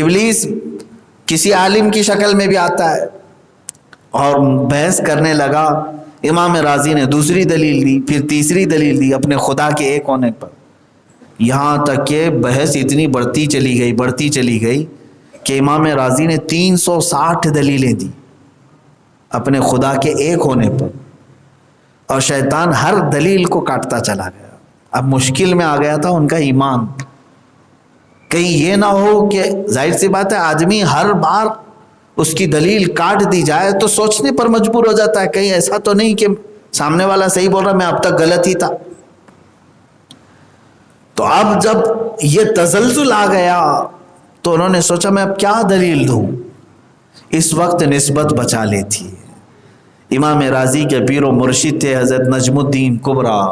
ابلیس کسی عالم کی شکل میں بھی آتا ہے اور بحث کرنے لگا. امام رازی نے دوسری دلیل دی، پھر تیسری دلیل دی اپنے خدا کے ایک ہونے پر، یہاں تک کہ بحث اتنی بڑھتی چلی گئی کہ امام رازی نے 360 دلیلیں دی اپنے خدا کے ایک ہونے پر، اور شیطان ہر دلیل کو کاٹتا چلا گیا. اب مشکل میں آ گیا تھا ان کا ایمان. کہیں یہ نہ ہو کہ ظاہر سی بات ہے آدمی ہر بار اس کی دلیل کاٹ دی جائے تو سوچنے پر مجبور ہو جاتا ہے، کہیں ایسا تو نہیں کہ سامنے والا صحیح بول رہا میں اب تک غلط ہی تھا. تو اب جب یہ تزلزل آ گیا تو انہوں نے سوچا میں اب کیا دلیل دوں. اس وقت نسبت بچا لیتی ہے. امام رازی کے پیر و مرشد تھے حضرت نجم الدین کبریٰ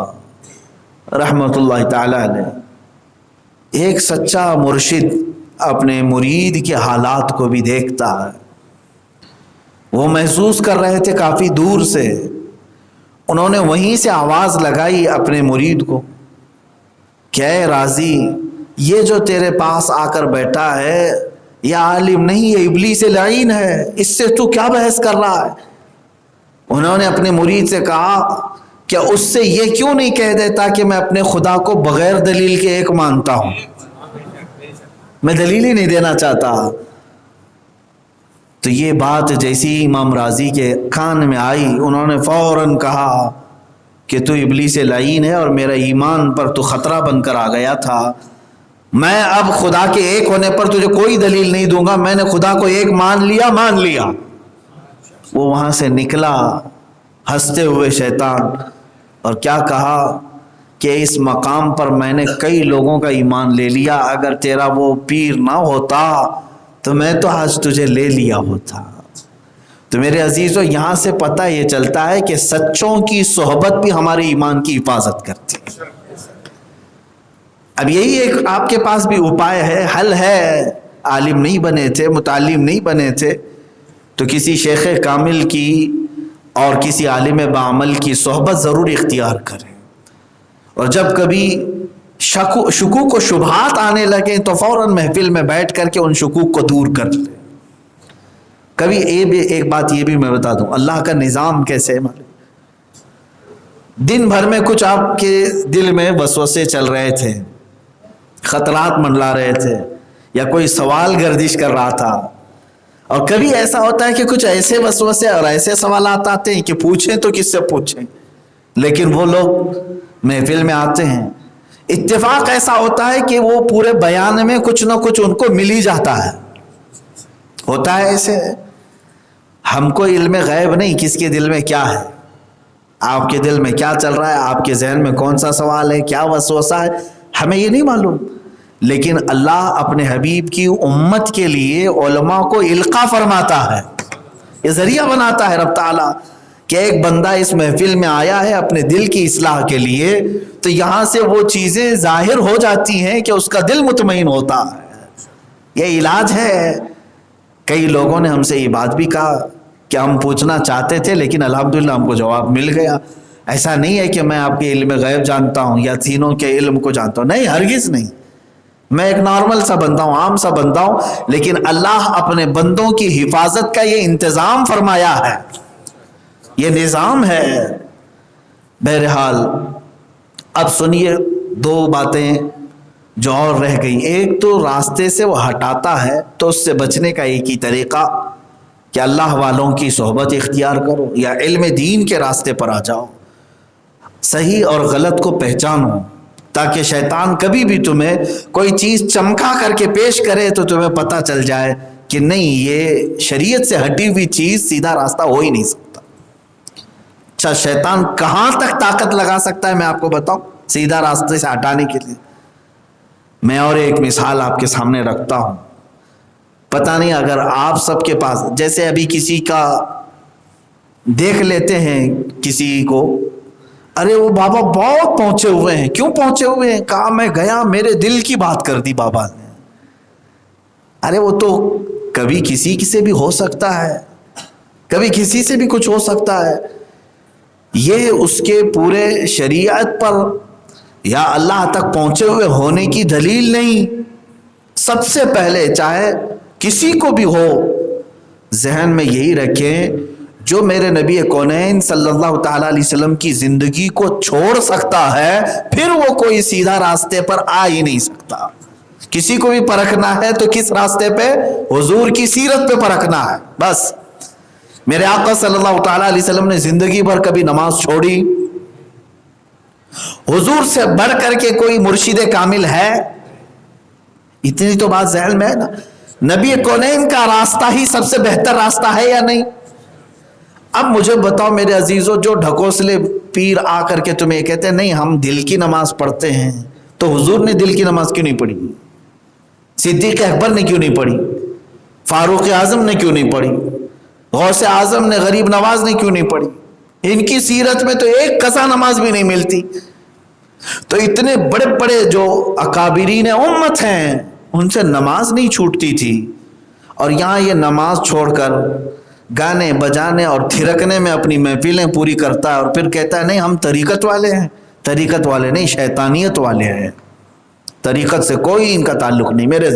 رحمۃ اللہ تعالی علیہ. ایک سچا مرشد اپنے مرید کے حالات کو بھی دیکھتا ہے. وہ محسوس کر رہے تھے کافی دور سے، انہوں نے وہیں سے آواز لگائی اپنے مرید کو کہ اے رازی یہ جو تیرے پاس آ کر بیٹھا ہے یہ عالم نہیں، یہ ابلیس لعین ہے، اس سے تو کیا بحث کر رہا ہے؟ انہوں نے اپنے مرید سے کہا کیا اس سے یہ کیوں نہیں کہہ دیتا کہ میں اپنے خدا کو بغیر دلیل کے ایک مانتا ہوں، میں دلیل ہی نہیں دینا چاہتا. تو یہ بات جیسی امام رازی کے کان میں آئی انہوں نے فوراً کہا کہ تو ابلیس لعین ہے اور میرا ایمان پر تو خطرہ بن کر آ گیا تھا، میں اب خدا کے ایک ہونے پر تجھے کوئی دلیل نہیں دوں گا، میں نے خدا کو ایک مان لیا. وہ وہاں سے نکلا ہنستے ہوئے شیطان، اور کیا کہا کہ اس مقام پر میں نے کئی لوگوں کا ایمان لے لیا، اگر تیرا وہ پیر نہ ہوتا تو میں تو آج تجھے لے لیا ہوتا. تو میرے عزیزو یہاں سے پتہ یہ چلتا ہے کہ سچوں کی صحبت بھی ہمارے ایمان کی حفاظت کرتی ہے. اب یہی ایک آپ کے پاس بھی اپائے ہے، حل ہے. عالم نہیں بنے تھے، متعلم نہیں بنے تھے تو کسی شیخ کامل کی اور کسی عالم بعمل کی صحبت ضرور اختیار کریں، اور جب کبھی شکوک و شبہات آنے لگیں تو فوراً محفل میں بیٹھ کر کے ان شکوک کو دور کر لیں. کبھی ایک بات یہ بھی میں بتا دوں، اللہ کا نظام کیسے ہے. دن بھر میں کچھ آپ کے دل میں وسوسے چل رہے تھے، خطرات منڈلا رہے تھے، یا کوئی سوال گردش کر رہا تھا، اور کبھی ایسا ہوتا ہے کہ کچھ ایسے وسوسے اور ایسے سوالات آتے ہیں کہ پوچھیں تو کس سے پوچھیں، لیکن وہ لوگ محفل میں آتے ہیں. اتفاق ایسا ہوتا ہے کہ وہ پورے بیان میں کچھ نہ کچھ ان کو مل ہی جاتا ہے. ہوتا ہے ایسے. ہم کو علم غیب نہیں کس کے دل میں کیا ہے، آپ کے دل میں کیا چل رہا ہے، آپ کے ذہن میں کون سا سوال ہے، کیا وسوسہ ہے، ہمیں یہ نہیں معلوم. لیکن اللہ اپنے حبیب کی امت کے لیے علماء کو القاء فرماتا ہے، یہ ذریعہ بناتا ہے رب تعالیٰ کہ ایک بندہ اس محفل میں آیا ہے اپنے دل کی اصلاح کے لیے، تو یہاں سے وہ چیزیں ظاہر ہو جاتی ہیں کہ اس کا دل مطمئن ہوتا ہے۔ یہ علاج ہے۔ کئی لوگوں نے ہم سے یہ بات بھی کہا کہ ہم پوچھنا چاہتے تھے لیکن الحمدللہ ہم کو جواب مل گیا۔ ایسا نہیں ہے کہ میں آپ کے علم غیب جانتا ہوں یا تینوں کے علم کو جانتا ہوں، نہیں، ہرگز نہیں۔ میں ایک نارمل سا بندہ ہوں، عام سا بندہ ہوں، لیکن اللہ اپنے بندوں کی حفاظت کا یہ انتظام فرمایا ہے، یہ نظام ہے۔ بہرحال اب سنیے دو باتیں جو اور رہ گئی۔ ایک تو راستے سے وہ ہٹاتا ہے، تو اس سے بچنے کا ایک ہی طریقہ کہ اللہ والوں کی صحبت اختیار کرو یا علم دین کے راستے پر آ جاؤ، صحیح اور غلط کو پہچانو، تاکہ شیطان کبھی بھی تمہیں کوئی چیز چمکا کر کے پیش کرے تو تمہیں پتہ چل جائے کہ نہیں، یہ شریعت سے ہٹی ہوئی چیز سیدھا راستہ ہو ہی نہیں سکتا۔ اچھا، شیطان کہاں تک طاقت لگا سکتا ہے میں آپ کو بتاؤں سیدھا راستے سے ہٹانے کے لیے؟ میں اور ایک مثال آپ کے سامنے رکھتا ہوں۔ پتہ نہیں اگر آپ سب کے پاس، جیسے ابھی کسی کا دیکھ لیتے ہیں کسی کو، ارے وہ بابا بہت پہنچے ہوئے ہیں، کیوں پہنچے ہوئے ہیں؟ کہا میں گیا، میرے دل کی بات کر دی بابا نے۔ ارے وہ تو کبھی کسی سے بھی ہو سکتا ہے، کبھی کسی سے بھی کچھ ہو سکتا ہے، یہ اس کے پورے شریعت پر یا اللہ تک پہنچے ہوئے ہونے کی دلیل نہیں۔ سب سے پہلے چاہے کسی کو بھی ہو، ذہن میں یہی رکھیں، جو میرے نبی کونین صلی اللہ تعالیٰ علیہ وسلم کی زندگی کو چھوڑ سکتا ہے، پھر وہ کوئی سیدھا راستے پر آ ہی نہیں سکتا۔ کسی کو بھی پرکھنا ہے تو کس راستے پہ؟ حضور کی سیرت پہ پرکھنا ہے بس۔ میرے آقا صلی اللہ تعالیٰ علیہ وسلم نے زندگی بھر کبھی نماز چھوڑی؟ حضور سے بڑھ کر کے کوئی مرشد کامل ہے؟ اتنی تو بات ذہن میں ہے نا۔ نبی کونین کا راستہ ہی سب سے بہتر راستہ ہے یا نہیں؟ اب مجھے بتاؤ میرے عزیزو، جو ڈھکوسلے پیر آ کر کے تمہیں کہتے ہیں نہیں ہم دل کی نماز پڑھتے ہیں، تو حضور نے دل کی نماز کیوں نہیں پڑھی؟ صدیق اکبر نے کیوں نہیں پڑھی؟ فاروق اعظم نے کیوں نہیں پڑھی؟ غوث اعظم نے، غریب نواز نے کیوں نہیں پڑھی؟ ان کی سیرت میں تو ایک قضا نماز بھی نہیں ملتی۔ تو اتنے بڑے بڑے جو اکابرین امت ہیں ان سے نماز نہیں چھوٹتی تھی، اور یہاں یہ نماز چھوڑ کر گانے بجانے اور تھرکنے میں اپنی محفلیں پوری کرتا ہے، اور پھر کہتا ہے نہیں ہم طریقت والے ہیں۔ طریقت والے نہیں، شیطانیت والے ہیں۔ طریقت سے کوئی ان کا تعلق نہیں۔ میرے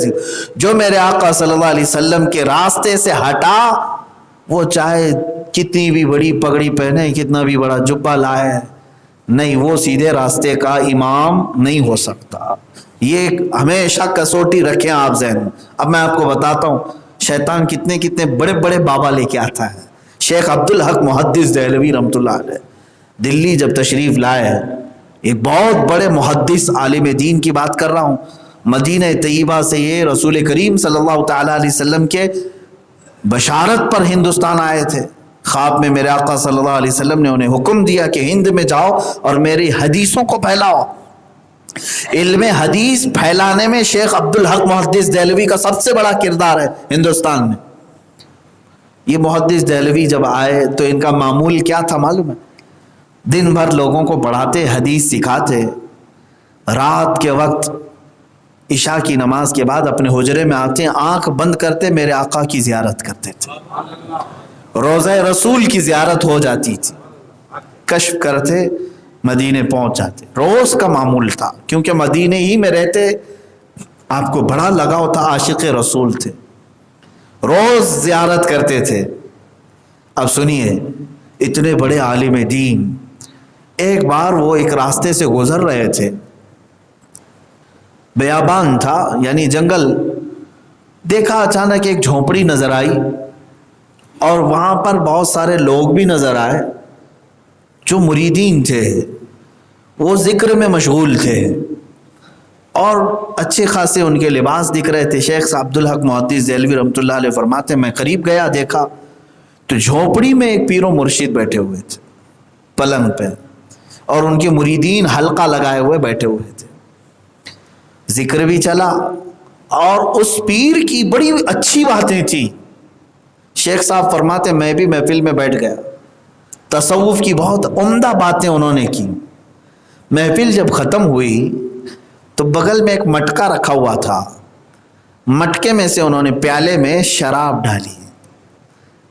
جو میرے آقا صلی اللہ علیہ وسلم کے راستے سے ہٹا، وہ چاہے کتنی بھی بڑی پگڑی پہنے، کتنا بھی بڑا جبہ لائے، نہیں، وہ سیدھے راستے کا امام نہیں ہو سکتا۔ یہ ہمیشہ کسوٹی رکھیں آپ ذہن میں۔ اب میں آپ کو بتاتا ہوں شیطان کتنے کتنے بڑے بڑے بابا لے کے آتا ہے۔ شیخ عبدالحق محدث دہلوی رحمۃ اللہ علیہ دلی جب تشریف لائے، ایک بہت بڑے محدث عالم دین کی بات کر رہا ہوں، مدینہ طیبہ سے یہ رسول کریم صلی اللہ تعالیٰ علیہ وسلم کے بشارت پر ہندوستان آئے تھے۔ خواب میں میرے آقا صلی اللہ علیہ وسلم نے انہیں حکم دیا کہ ہند میں جاؤ اور میری حدیثوں کو پھیلاؤ۔ علم حدیث پھیلانے میں شیخ عبدالحق محدث دہلوی کا سب سے بڑا کردار ہے ہندوستان میں۔ یہ محدث دہلوی جب آئے تو ان کا معمول کیا تھا معلوم ہے؟ دن بھر لوگوں کو پڑھاتے، حدیث سکھاتے، رات کے وقت عشاء کی نماز کے بعد اپنے حجرے میں آتے، آنکھ بند کرتے، میرے آقا کی زیارت کرتے تھے، روضہ رسول کی زیارت ہو جاتی تھی، کشف کرتے، مدینے پہنچ جاتے۔ روز کا معمول تھا، کیونکہ مدینے ہی میں رہتے، آپ کو بڑا لگاؤ تھا، عاشق رسول تھے، روز زیارت کرتے تھے۔ اب سنیے، اتنے بڑے عالم دین، ایک بار وہ ایک راستے سے گزر رہے تھے، بیابان تھا یعنی جنگل، دیکھا اچانک ایک جھونپڑی نظر آئی، اور وہاں پر بہت سارے لوگ بھی نظر آئے جو مریدین تھے، وہ ذکر میں مشغول تھے، اور اچھے خاصے ان کے لباس دکھ رہے تھے۔ شیخ عبدالحق محدث دہلوی رحمۃ اللہ علیہ فرماتے میں قریب گیا، دیکھا تو جھونپڑی میں ایک پیر و مرشد بیٹھے ہوئے تھے پلنگ پہ، اور ان کے مریدین حلقہ لگائے ہوئے بیٹھے ہوئے تھے۔ ذکر بھی چلا اور اس پیر کی بڑی اچھی باتیں تھی. شیخ صاحب فرماتے میں بھی محفل میں بیٹھ گیا, تصوف کی بہت عمدہ باتیں انہوں نے کی. محفل جب ختم ہوئی تو بغل میں ایک مٹکا رکھا ہوا تھا, مٹکے میں سے انہوں نے پیالے میں شراب ڈالی,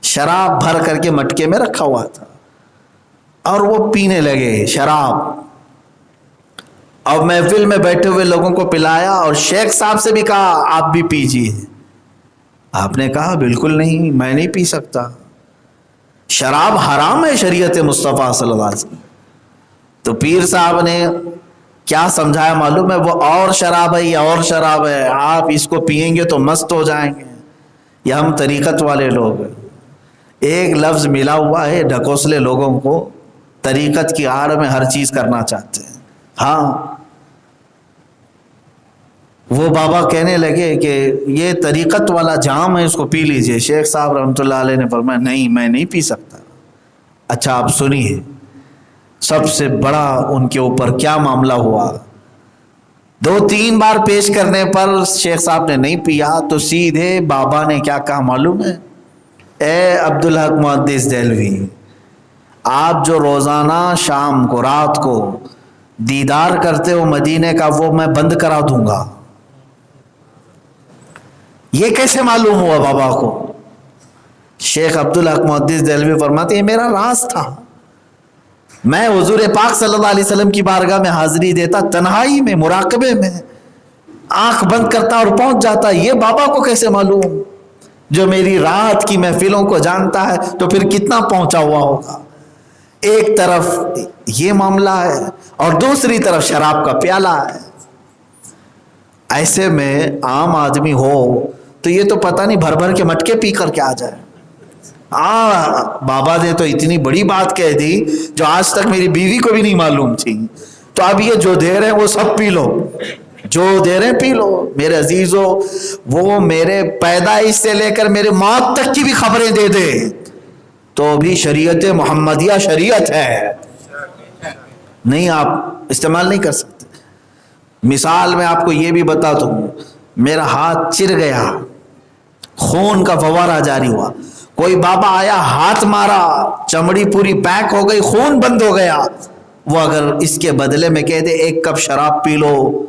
شراب بھر کر کے مٹکے میں رکھا ہوا تھا اور وہ پینے لگے شراب. اور محفل میں بیٹھے ہوئے لوگوں کو پلایا اور شیخ صاحب سے بھی کہا آپ بھی پیجیے. آپ نے کہا بالکل نہیں, میں نہیں پی سکتا, شراب حرام ہے شریعت مصطفیٰ صلی اللہ علیہ وسلم. تو پیر صاحب نے کیا سمجھایا معلوم ہے, وہ اور شراب ہے, یہ اور شراب ہے, آپ اس کو پئیں گے تو مست ہو جائیں گے. یہ ہم طریقت والے لوگ ہیں, ایک لفظ ملا ہوا ہے ڈھکوسلے لوگوں کو, طریقت کی آڑ میں ہر چیز کرنا چاہتے ہیں. ہاں وہ بابا کہنے لگے کہ یہ طریقت والا جام ہے, اس کو پی لیجئے. شیخ صاحب رحمۃ اللہ علیہ نے فرمایا نہیں میں نہیں پی سکتا. اچھا آپ سنیے سب سے بڑا ان کے اوپر کیا معاملہ ہوا. 2-3 بار پیش کرنے پر شیخ صاحب نے نہیں پیا تو سیدھے بابا نے کیا کہا معلوم ہے, اے عبدالحق محدث دہلوی, آپ جو روزانہ شام کو رات کو دیدار کرتے ہو مدینے کا وہ میں بند کرا دوں گا. یہ کیسے معلوم ہوا بابا کو؟ شیخ عبدالحق محدث دہلوی فرماتے یہ میرا راز تھا, میں حضور پاک صلی اللہ علیہ وسلم کی بارگاہ میں حاضری دیتا, تنہائی میں مراقبے میں آنکھ بند کرتا اور پہنچ جاتا. یہ بابا کو کیسے معلوم؟ جو میری رات کی محفلوں کو جانتا ہے تو پھر کتنا پہنچا ہوا ہوگا. ایک طرف یہ معاملہ ہے اور دوسری طرف شراب کا پیالہ ہے. ایسے میں عام آدمی ہو تو یہ تو پتہ نہیں بھر بھر کے مٹکے پی کر کے آ جائے. بابا نے تو اتنی بڑی بات کہہ دی جو آج تک میری بیوی کو بھی نہیں معلوم تھی. تو اب یہ جو دے رہے ہیں وہ سب پی لو, جو دے رہے ہیں پی لو. میرے عزیزو, وہ میرے پیدائش سے لے کر میرے موت تک کی بھی خبریں دے دے تو بھی شریعت محمدیہ شریعت ہے, نہیں آپ استعمال نہیں کر سکتے. مثال میں آپ کو یہ بھی بتا دوں, میرا ہاتھ چر گیا, خون کا فوارہ جاری ہوا, کوئی بابا آیا ہاتھ مارا, چمڑی پوری پیک ہو گئی, خون بند ہو گیا. وہ اگر اس کے بدلے میں کہہ دے 1 کپ شراب پی لو,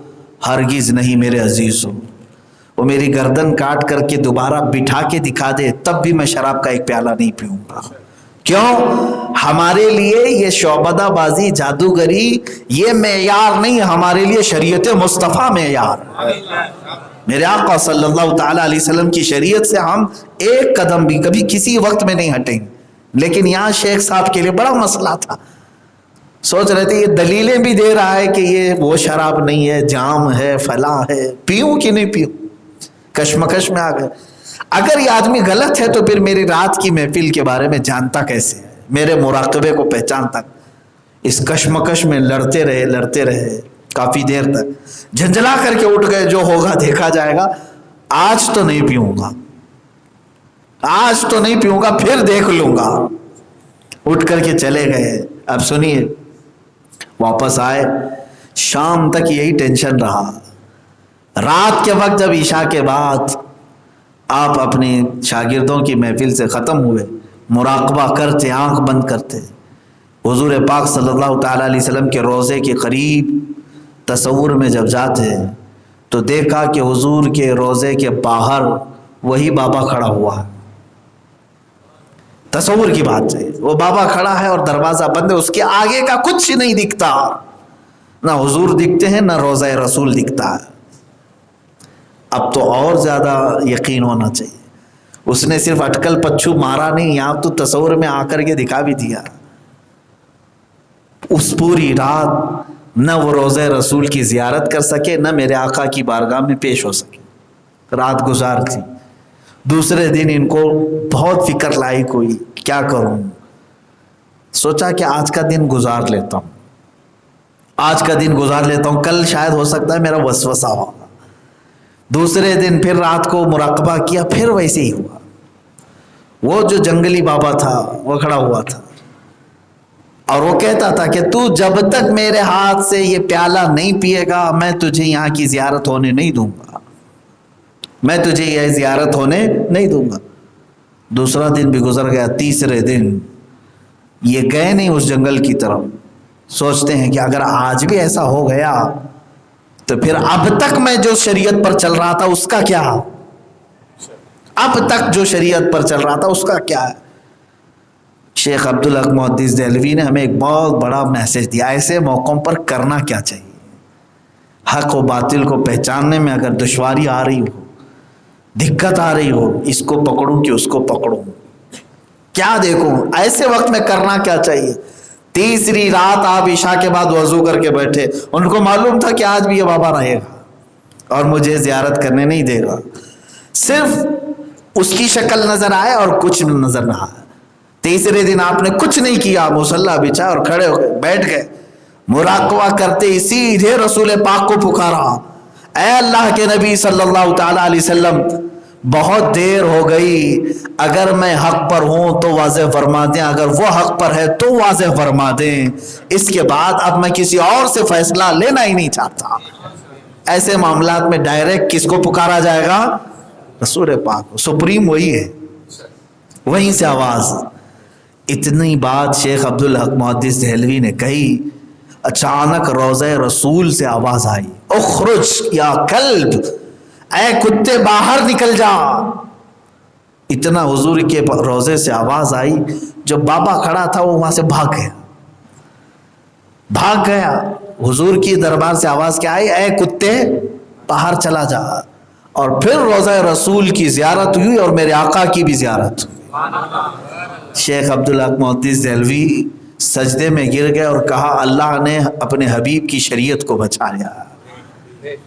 ہرگز نہیں میرے عزیزو. وہ میری گردن کاٹ کر کے دوبارہ بٹھا کے دکھا دے تب بھی میں شراب کا 1 پیالہ نہیں پیوں گا. کیوں؟ ہمارے لیے یہ شعبدہ بازی جادوگری یہ معیار نہیں, ہمارے لیے شریعت مصطفیٰ معیار. میرے آقا صلی اللہ تعالی علیہ وسلم کی شریعت سے ہم 1 قدم بھی کبھی کسی وقت میں نہیں ہٹیں. لیکن یہاں شیخ صاحب کے لیے بڑا مسئلہ تھا, سوچ رہے تھے یہ دلیلیں بھی دے رہا ہے کہ یہ وہ شراب نہیں ہے, جام ہے, فلاں ہے, پیوں کہ نہیں پیوں, کشمکش میں آ گئے. اگر یہ آدمی غلط ہے تو پھر میری رات کی محفل کے بارے میں جانتا کیسے ہے, میرے مراقبے کو پہچانتا. اس کشمکش میں لڑتے رہے کافی دیر تک, جھنجھلا کر کے اٹھ گئے, جو ہوگا دیکھا جائے گا, آج تو نہیں پیوں گا, آج تو نہیں پیوں گا, پھر دیکھ لوں گا. اٹھ کر کے چلے گئے. اب سنیے, واپس آئے, شام تک یہی ٹینشن رہا. رات کے وقت جب عشاء کے بعد آپ اپنے شاگردوں کی محفل سے ختم ہوئے, مراقبہ کرتے, آنکھ بند کرتے, حضور پاک صلی اللہ تعالی علیہ وسلم کے روضے کے قریب تصور میں جب جاتے تو دیکھا کہ حضور کے روضے کے باہر وہی بابا کھڑا ہوا ہے. تصور کی بات ہے, وہ بابا کھڑا ہے اور دروازہ بند ہے, اس کے آگے کا کچھ نہیں دکھتا, نہ حضور دکھتے ہیں نہ روضہ رسول دکھتا ہے. اب تو اور زیادہ یقین ہونا چاہیے, اس نے صرف اٹکل پچھو مارا نہیں, یہاں تو تصور میں آ کر کے دکھا بھی دیا. اس پوری رات نہ وہ روضہ رسول کی زیارت کر سکے نہ میرے آقا کی بارگاہ میں پیش ہو سکے. رات گزار تھی. دوسرے دن ان کو بہت فکر لاحق ہوئی, کیا کروں. سوچا کہ آج کا دن گزار لیتا ہوں, آج کا دن گزار لیتا ہوں, کل شاید ہو سکتا ہے میرا وسوسہ ہوگا. دوسرے دن پھر رات کو مراقبہ کیا, پھر ویسے ہی ہوا. وہ جو جنگلی بابا تھا وہ کھڑا ہوا تھا اور وہ کہتا تھا کہ تو جب تک میرے ہاتھ سے یہ پیالہ نہیں پیے گا میں تجھے یہاں کی زیارت ہونے نہیں دوں گا، میں تجھے یہ زیارت ہونے نہیں دوں گا۔ دوسرا دن بھی گزر گیا، تیسرے دن یہ گئے نہیں اس جنگل کی طرف۔ سوچتے ہیں کہ اگر آج بھی ایسا ہو گیا تو پھر اب تک میں جو شریعت پر چل رہا تھا اس کا کیا، اب تک جو شریعت پر چل رہا تھا اس کا کیا ہے۔ شیخ عبدالحق محدث دہلوی نے ہمیں ایک بہت بڑا میسج دیا، ایسے موقعوں پر کرنا کیا چاہیے۔ حق و باطل کو پہچاننے میں اگر دشواری آ رہی ہو، دقت آ رہی ہو، اس کو پکڑوں کہ اس کو پکڑوں، کیا دیکھوں، ایسے وقت میں کرنا کیا چاہیے۔ تیسری رات آپ عشاء کے بعد وضو کر کے بیٹھے، ان کو معلوم تھا کہ آج بھی یہ بابا رہے گا اور مجھے زیارت کرنے نہیں دے گا، صرف اس کی شکل نظر آئے اور کچھ نظر نہ آئے۔ تیسرے دن آپ نے کچھ نہیں کیا، مصلی بچھا اور کھڑے ہو گئے، بیٹھ گئے، مراقبہ کرتے ہی سیدھے رسول پاک کو پکارا، اے اللہ کے نبی صلی اللہ تعالی علیہ وسلم، بہت دیر ہو گئی، اگر میں حق پر ہوں تو واضح فرما دیں، اگر وہ حق پر ہے تو واضح فرما دیں، اس کے بعد اب میں کسی اور سے فیصلہ لینا ہی نہیں چاہتا۔ ایسے معاملات میں ڈائریکٹ کس کو پکارا جائے گا؟ رسول پاک، سپریم وہی ہے، وہیں سے آواز۔ اتنی بات شیخ عبدالحق محدث دہلوی نے کہی، اچانک روضہ رسول سے آواز آئی، اخرج یا کلب، اے کتے باہر نکل جا۔ اتنا حضور کے روضے سے آواز آئی، جو بابا کھڑا تھا وہ وہاں سے بھاگ گیا۔ حضور کی دربار سے آواز کیا آئی؟ اے کتے باہر چلا جا۔ اور پھر روضہ رسول کی زیارت ہوئی اور میرے آقا کی بھی زیارت ہوئی۔ شیخ عبدالحق محدث دہلوی سجدے میں گر گئے اور کہا، اللہ نے اپنے حبیب کی شریعت کو بچایا۔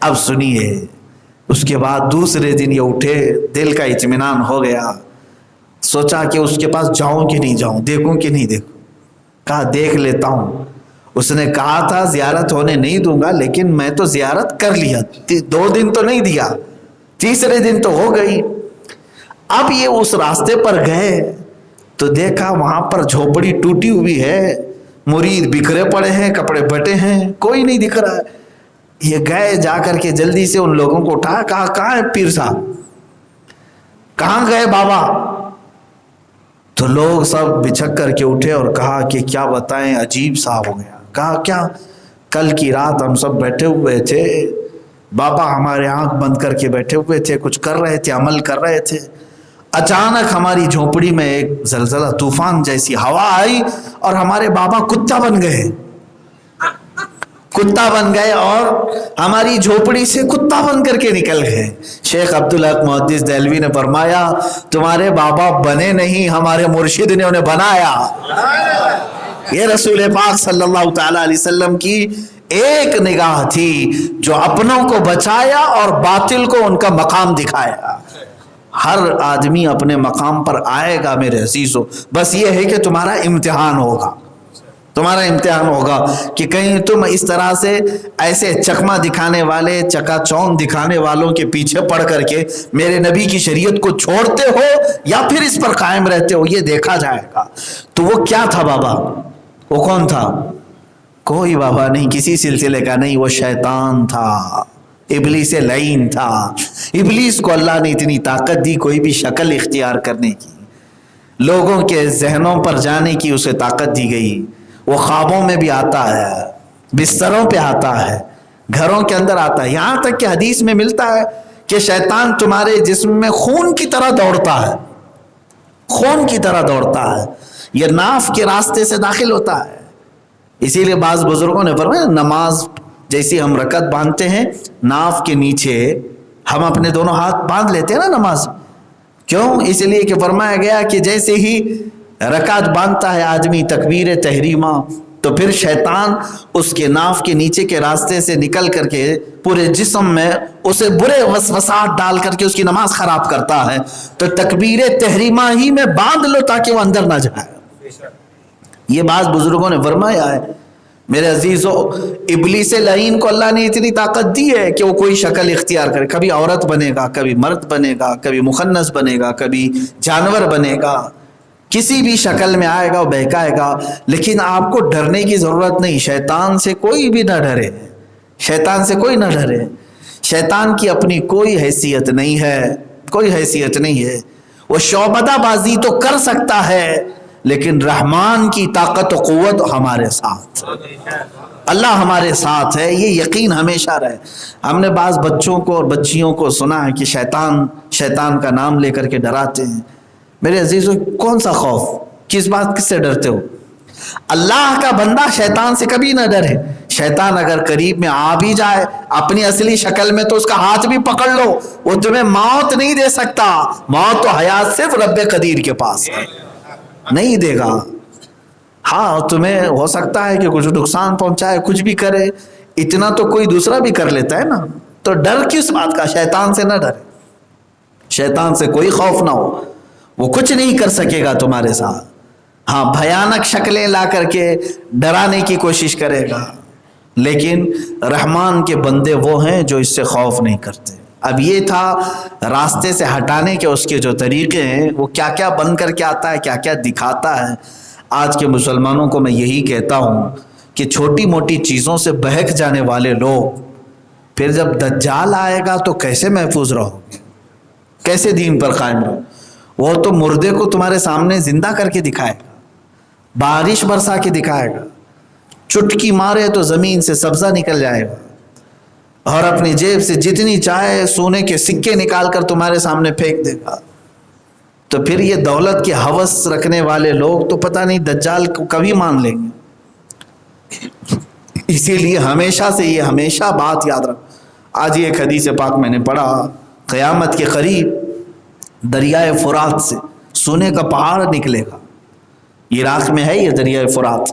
اب سنیے، اس کے بعد دوسرے دن یہ اٹھے، دل کا اطمینان ہو گیا، سوچا کہ اس کے پاس جاؤں کہ نہیں جاؤں، دیکھوں کہ نہیں دیکھوں، کہا دیکھ لیتا ہوں۔ اس نے کہا تھا زیارت ہونے نہیں دوں گا، لیکن میں تو زیارت کر لیا، 2 دن تو نہیں دیا، تیسرے دن تو ہو گئی۔ اب یہ اس راستے پر گئے تو دیکھا وہاں پر جھوپڑی ٹوٹی ہوئی ہے، مرید بکھرے پڑے ہیں، کپڑے بٹے ہیں، کوئی نہیں دکھ رہا ہے۔ یہ گئے، جا کر کے جلدی سے ان لوگوں کو اٹھا، کہا کہاں ہے پیر صاحب، کہاں گئے بابا؟ تو لوگ سب بچھک کر کے اٹھے اور کہا کہ کیا بتائیں، عجیب سا ہو گیا۔ کہا کیا؟ کل کی رات ہم سب بیٹھے ہوئے تھے، بابا ہمارے آنکھ بند کر کے بیٹھے ہوئے تھے، کچھ کر رہے تھے، عمل کر رہے تھے، اچانک ہماری جھونپڑی میں ایک زلزلہ، طوفان جیسی ہوا آئی اور ہمارے بابا کتا بن گئے اور ہماری جھونپڑی سے کتا بن کر کے نکل گئے۔ شیخ عبدالحق محدث دہلوی نے فرمایا، تمہارے بابا بنے نہیں، ہمارے مرشد نے انہیں بنایا۔ یہ رسول پاک صلی اللہ تعالی علیہ وسلم کی ایک نگاہ تھی جو اپنوں کو بچایا اور باطل کو ان کا مقام دکھایا۔ ہر آدمی اپنے مقام پر آئے گا میرے عزیزو، بس یہ ہے کہ تمہارا امتحان ہوگا کہ کہیں تم اس طرح سے ایسے چکما دکھانے والے، چکا چون دکھانے والوں کے پیچھے پڑ کر کے میرے نبی کی شریعت کو چھوڑتے ہو یا پھر اس پر قائم رہتے ہو، یہ دیکھا جائے گا۔ تو وہ کیا تھا بابا؟ وہ کون تھا؟ کوئی بابا نہیں، کسی سلسلے کا نہیں، وہ شیطان تھا، ابلیس لعین تھا۔ ابلیس کو اللہ نے اتنی طاقت دی، کوئی بھی شکل اختیار کرنے کی، لوگوں کے ذہنوں پر جانے کی اسے طاقت دی گئی۔ وہ خوابوں میں بھی آتا ہے، بستروں پہ آتا ہے، گھروں کے اندر آتا ہے، یہاں تک کہ حدیث میں ملتا ہے کہ شیطان تمہارے جسم میں خون کی طرح دوڑتا ہے، خون کی طرح دوڑتا ہے، یہ ناف کے راستے سے داخل ہوتا ہے۔ اسی لیے بعض بزرگوں نے فرمایا، نماز جیسی ہم رکعت باندھتے ہیں، ناف کے نیچے ہم اپنے دونوں ہاتھ باندھ لیتے ہیں نا نماز، کیوں؟ اس لیے کہ فرمایا گیا کہ جیسے ہی رکعت باندھتا ہے آدمی تکبیر تحریمہ، تو پھر شیطان اس کے ناف کے نیچے کے راستے سے نکل کر کے پورے جسم میں اسے برے وسوسات ڈال کر کے اس کی نماز خراب کرتا ہے۔ تو تکبیر تحریمہ ہی میں باندھ لو تاکہ وہ اندر نہ جائے۔ یہ بعض بزرگوں نے فرمایا ہے۔ میرے عزیزو، ابلیس لعین کو اللہ نے اتنی طاقت دی ہے کہ وہ کوئی شکل اختیار کرے، کبھی عورت بنے گا، کبھی مرد بنے گا، کبھی مخنث بنے گا، کبھی جانور بنے گا، کسی بھی شکل میں آئے گا وہ بہکائے گا، لیکن آپ کو ڈرنے کی ضرورت نہیں، شیطان سے کوئی بھی نہ ڈرے، شیطان سے کوئی نہ ڈرے، شیطان کی اپنی کوئی حیثیت نہیں ہے، کوئی حیثیت نہیں ہے، وہ شعبدہ بازی تو کر سکتا ہے لیکن رحمان کی طاقت و قوت ہمارے ساتھ، اللہ ہمارے ساتھ ہے، یہ یقین ہمیشہ رہے۔ ہم نے بعض بچوں کو اور بچیوں کو سنا ہے کہ شیطان کا نام لے کر کے ڈراتے ہیں۔ میرے عزیزو، کون سا خوف، کس بات سے ڈرتے ہو؟ اللہ کا بندہ شیطان سے کبھی نہ ڈرے۔ شیطان اگر قریب میں آ بھی جائے اپنی اصلی شکل میں تو اس کا ہاتھ بھی پکڑ لو، وہ تمہیں موت نہیں دے سکتا، موت تو حیات صرف رب قدیر کے پاس ہے، نہیں دے گا۔ ہاں تمہیں ہو سکتا ہے کہ کچھ نقصان پہنچائے، کچھ بھی کرے، اتنا تو کوئی دوسرا بھی کر لیتا ہے نا، تو ڈر کس بات کا؟ شیطان سے نہ ڈرے، شیطان سے کوئی خوف نہ ہو، وہ کچھ نہیں کر سکے گا تمہارے ساتھ۔ ہاں بھیانک شکلیں لا کر کے ڈرانے کی کوشش کرے گا، لیکن رحمان کے بندے وہ ہیں جو اس سے خوف نہیں کرتے۔ اب یہ تھا راستے سے ہٹانے کے اس کے جو طریقے ہیں، وہ کیا کیا بن کر کے آتا ہے، کیا کیا دکھاتا ہے۔ آج کے مسلمانوں کو میں یہی کہتا ہوں کہ چھوٹی موٹی چیزوں سے بہک جانے والے لوگ پھر جب دجال آئے گا تو کیسے محفوظ رہو گے، کیسے دین پر قائم رہو؟ وہ تو مردے کو تمہارے سامنے زندہ کر کے دکھائے گا، بارش برسا کے دکھائے گا، چٹکی مارے تو زمین سے سبزہ نکل جائے گا، اور اپنی جیب سے جتنی چاہے سونے کے سکے نکال کر تمہارے سامنے پھینک دے گا۔ تو پھر یہ دولت کی ہوس رکھنے والے لوگ تو پتہ نہیں دجال کو کبھی مان لیں گے۔ اسی لیے ہمیشہ بات یاد رکھو۔ آج یہ ایک حدیث پاک میں نے پڑھا، قیامت کے قریب دریائے فرات سے سونے کا پہاڑ نکلے گا۔ عراق میں ہے یہ دریائے فرات،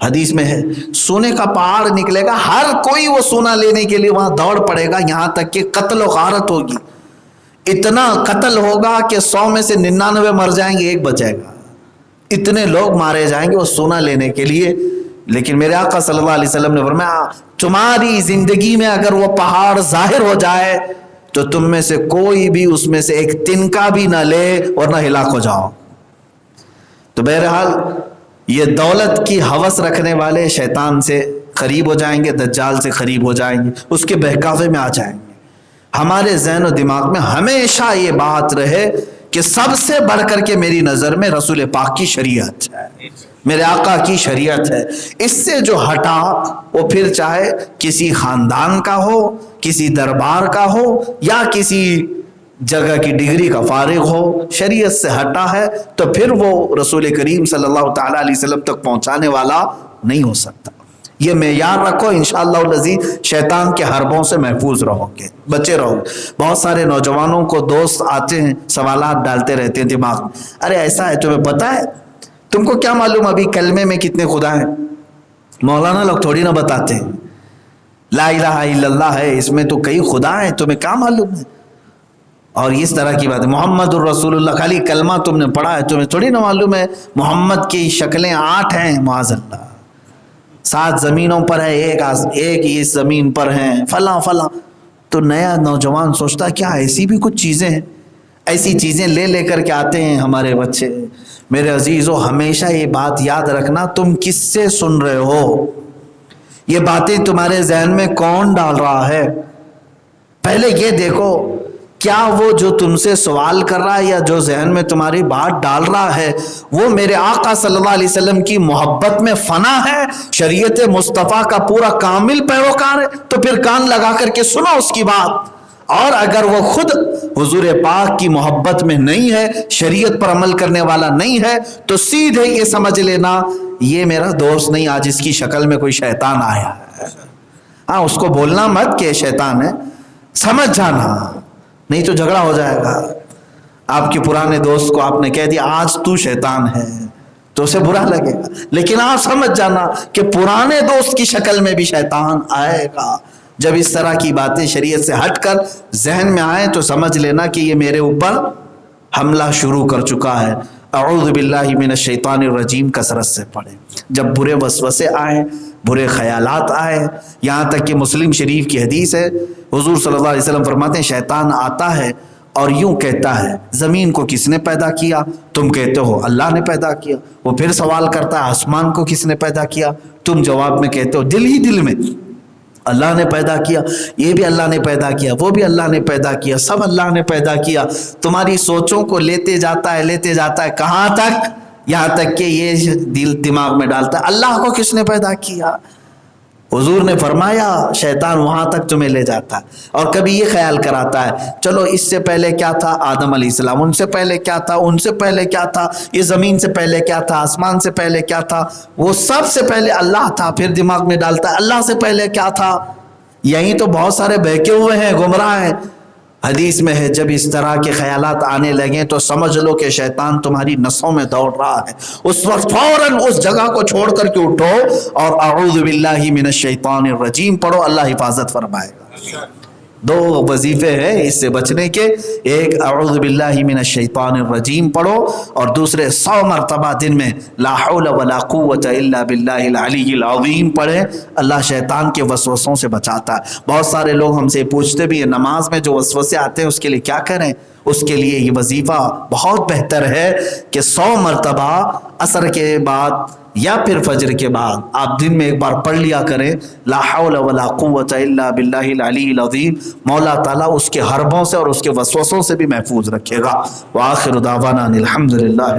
حدیث میں ہے، سونے کا پہاڑ نکلے گا، ہر کوئی وہ سونا لینے کے لیے وہاں دوڑ پڑے گا، یہاں تک کہ قتل و غارت ہوگی، اتنا قتل ہوگا کہ 100 میں سے 99 مر جائیں گے، ایک بچے گا، اتنے لوگ مارے جائیں گے وہ سونا لینے کے لیے۔ لیکن میرے آقا صلی اللہ علیہ وسلم نے فرمایا تمہاری زندگی میں اگر وہ پہاڑ ظاہر ہو جائے تو تم میں سے کوئی بھی اس میں سے ایک تنکا بھی نہ لے ورنہ ہلاک ہو جاؤ۔ تو بہرحال یہ دولت کی ہوس رکھنے والے شیطان سے قریب ہو جائیں گے، دجال سے قریب ہو جائیں گے، اس کے بہکاوے میں آ جائیں گے۔ ہمارے ذہن و دماغ میں ہمیشہ یہ بات رہے کہ سب سے بڑھ کر کے میری نظر میں رسول پاک کی شریعت ہے، میرے آقا کی شریعت ہے۔ اس سے جو ہٹا وہ پھر چاہے کسی خاندان کا ہو، کسی دربار کا ہو، یا کسی جگہ کی ڈگری کا فارغ ہو، شریعت سے ہٹا ہے تو پھر وہ رسول کریم صلی اللہ تعالیٰ علیہ وسلم تک پہنچانے والا نہیں ہو سکتا۔ یہ معیار رکھو، انشاءاللہ العزیز شیطان کے حربوں سے محفوظ رہو گے، بچے رہو گے۔ بہت سارے نوجوانوں کو دوست آتے ہیں، سوالات ڈالتے رہتے ہیں دماغ میں، ارے ایسا ہے، تمہیں پتہ ہے، تم کو کیا معلوم ابھی کلمے میں کتنے خدا ہیں؟ مولانا لوگ تھوڑی نہ بتاتے ہیں، لا الہ الا اللہ ہے، اس میں تو کئی خدا ہیں، تمہیں کیا معلوم ہے؟ اور اس طرح کی بات ہے، محمد الرسول اللہ، خالی کلمہ تم نے پڑھا ہے، تمہیں تھوڑی نہ معلوم ہے محمد کی شکلیں 8 ہیں، معاذ اللہ، 7 زمینوں پر ہے، ایک اس زمین پر ہیں، فلاں فلاں۔ تو نیا نوجوان سوچتا کیا ایسی بھی کچھ چیزیں ہیں، ایسی چیزیں لے کر کے آتے ہیں ہمارے بچے۔ میرے عزیزو ہمیشہ یہ بات یاد رکھنا، تم کس سے سن رہے ہو، یہ باتیں تمہارے ذہن میں کون ڈال رہا ہے؟ پہلے یہ دیکھو کیا وہ جو تم سے سوال کر رہا ہے یا جو ذہن میں تمہاری بات ڈال رہا ہے وہ میرے آقا صلی اللہ علیہ وسلم کی محبت میں فنا ہے، شریعت مصطفیٰ کا پورا کامل پیروکار ہے؟ تو پھر کان لگا کر کے سنو اس کی بات۔ اور اگر وہ خود حضور پاک کی محبت میں نہیں ہے، شریعت پر عمل کرنے والا نہیں ہے، تو سیدھے یہ سمجھ لینا یہ میرا دوست نہیں، آج اس کی شکل میں کوئی شیطان آیا ہے۔ ہاں اس کو بولنا مت کہ شیطان ہے، سمجھ جانا، نہیں تو جھگڑا ہو جائے گا۔ آپ کے پرانے دوست کو آپ نے کہہ دیا آج تو شیطان ہے تو اسے برا لگے گا، لیکن آپ سمجھ جانا کہ پرانے دوست کی شکل میں بھی شیطان آئے گا۔ جب اس طرح کی باتیں شریعت سے ہٹ کر ذہن میں آئیں تو سمجھ لینا کہ یہ میرے اوپر حملہ شروع کر چکا ہے۔ اعوذ باللہ من الشیطان الرجیم کثرت سے پڑھیں۔ جب برے وسوسے آئیں، برے خیالات آئے، یہاں تک کہ مسلم شریف کی حدیث ہے، حضور صلی اللہ علیہ وسلم فرماتے ہیں شیطان آتا ہے اور یوں کہتا ہے زمین کو کس نے پیدا کیا؟ تم کہتے ہو اللہ نے پیدا کیا۔ وہ پھر سوال کرتا ہے آسمان کو کس نے پیدا کیا؟ تم جواب میں کہتے ہو دل ہی دل میں اللہ نے پیدا کیا، یہ بھی اللہ نے پیدا کیا، وہ بھی اللہ نے پیدا کیا، سب اللہ نے پیدا کیا۔ تمہاری سوچوں کو لیتے جاتا ہے کہاں تک؟ یہاں تک کہ یہ دل دماغ میں ڈالتا ہے اللہ کو کس نے پیدا کیا؟ حضور نے فرمایا شیطان وہاں تک تمہیں لے جاتا ہے، اور کبھی یہ خیال کراتا ہے چلو اس سے پہلے کیا تھا؟ آدم علیہ السلام، ان سے پہلے کیا تھا؟ ان سے پہلے کیا تھا؟ یہ زمین سے پہلے کیا تھا؟ آسمان سے پہلے کیا تھا؟ وہ سب سے پہلے اللہ تھا۔ پھر دماغ میں ڈالتا ہے اللہ سے پہلے کیا تھا؟ یہی تو بہت سارے بہکے ہوئے ہیں، گمراہ ہیں۔ حدیث میں ہے جب اس طرح کے خیالات آنے لگیں تو سمجھ لو کہ شیطان تمہاری نسوں میں دوڑ رہا ہے، اس وقت فوراً اس جگہ کو چھوڑ کر کے اٹھو اور اعوذ باللہ من الشیطان الرجیم پڑھو، اللہ حفاظت فرمائے گا۔ دو وظیفے ہیں اس سے بچنے کے، ایک اعوذ باللہ من الشیطان الرجیم پڑھو، اور دوسرے 100 مرتبہ دن میں لا حول ولا قوت الا باللہ العلی العظیم پڑھیں۔ اللہ شیطان کے وسوسوں سے بچاتا ہے۔ بہت سارے لوگ ہم سے پوچھتے بھی ہیں نماز میں جو وسوسے آتے ہیں اس کے لیے کیا کریں؟ اس کے لیے یہ وظیفہ بہت بہتر ہے کہ 100 مرتبہ عصر کے بعد یا پھر فجر کے بعد آپ دن میں ایک بار پڑھ لیا کریں لا حول ولا قوت الا باللہ العلی العظیم۔ مولا تعالیٰ اس کے حربوں سے اور اس کے وسوسوں سے بھی محفوظ رکھے گا۔ وآخر دعوانا الحمدللہ۔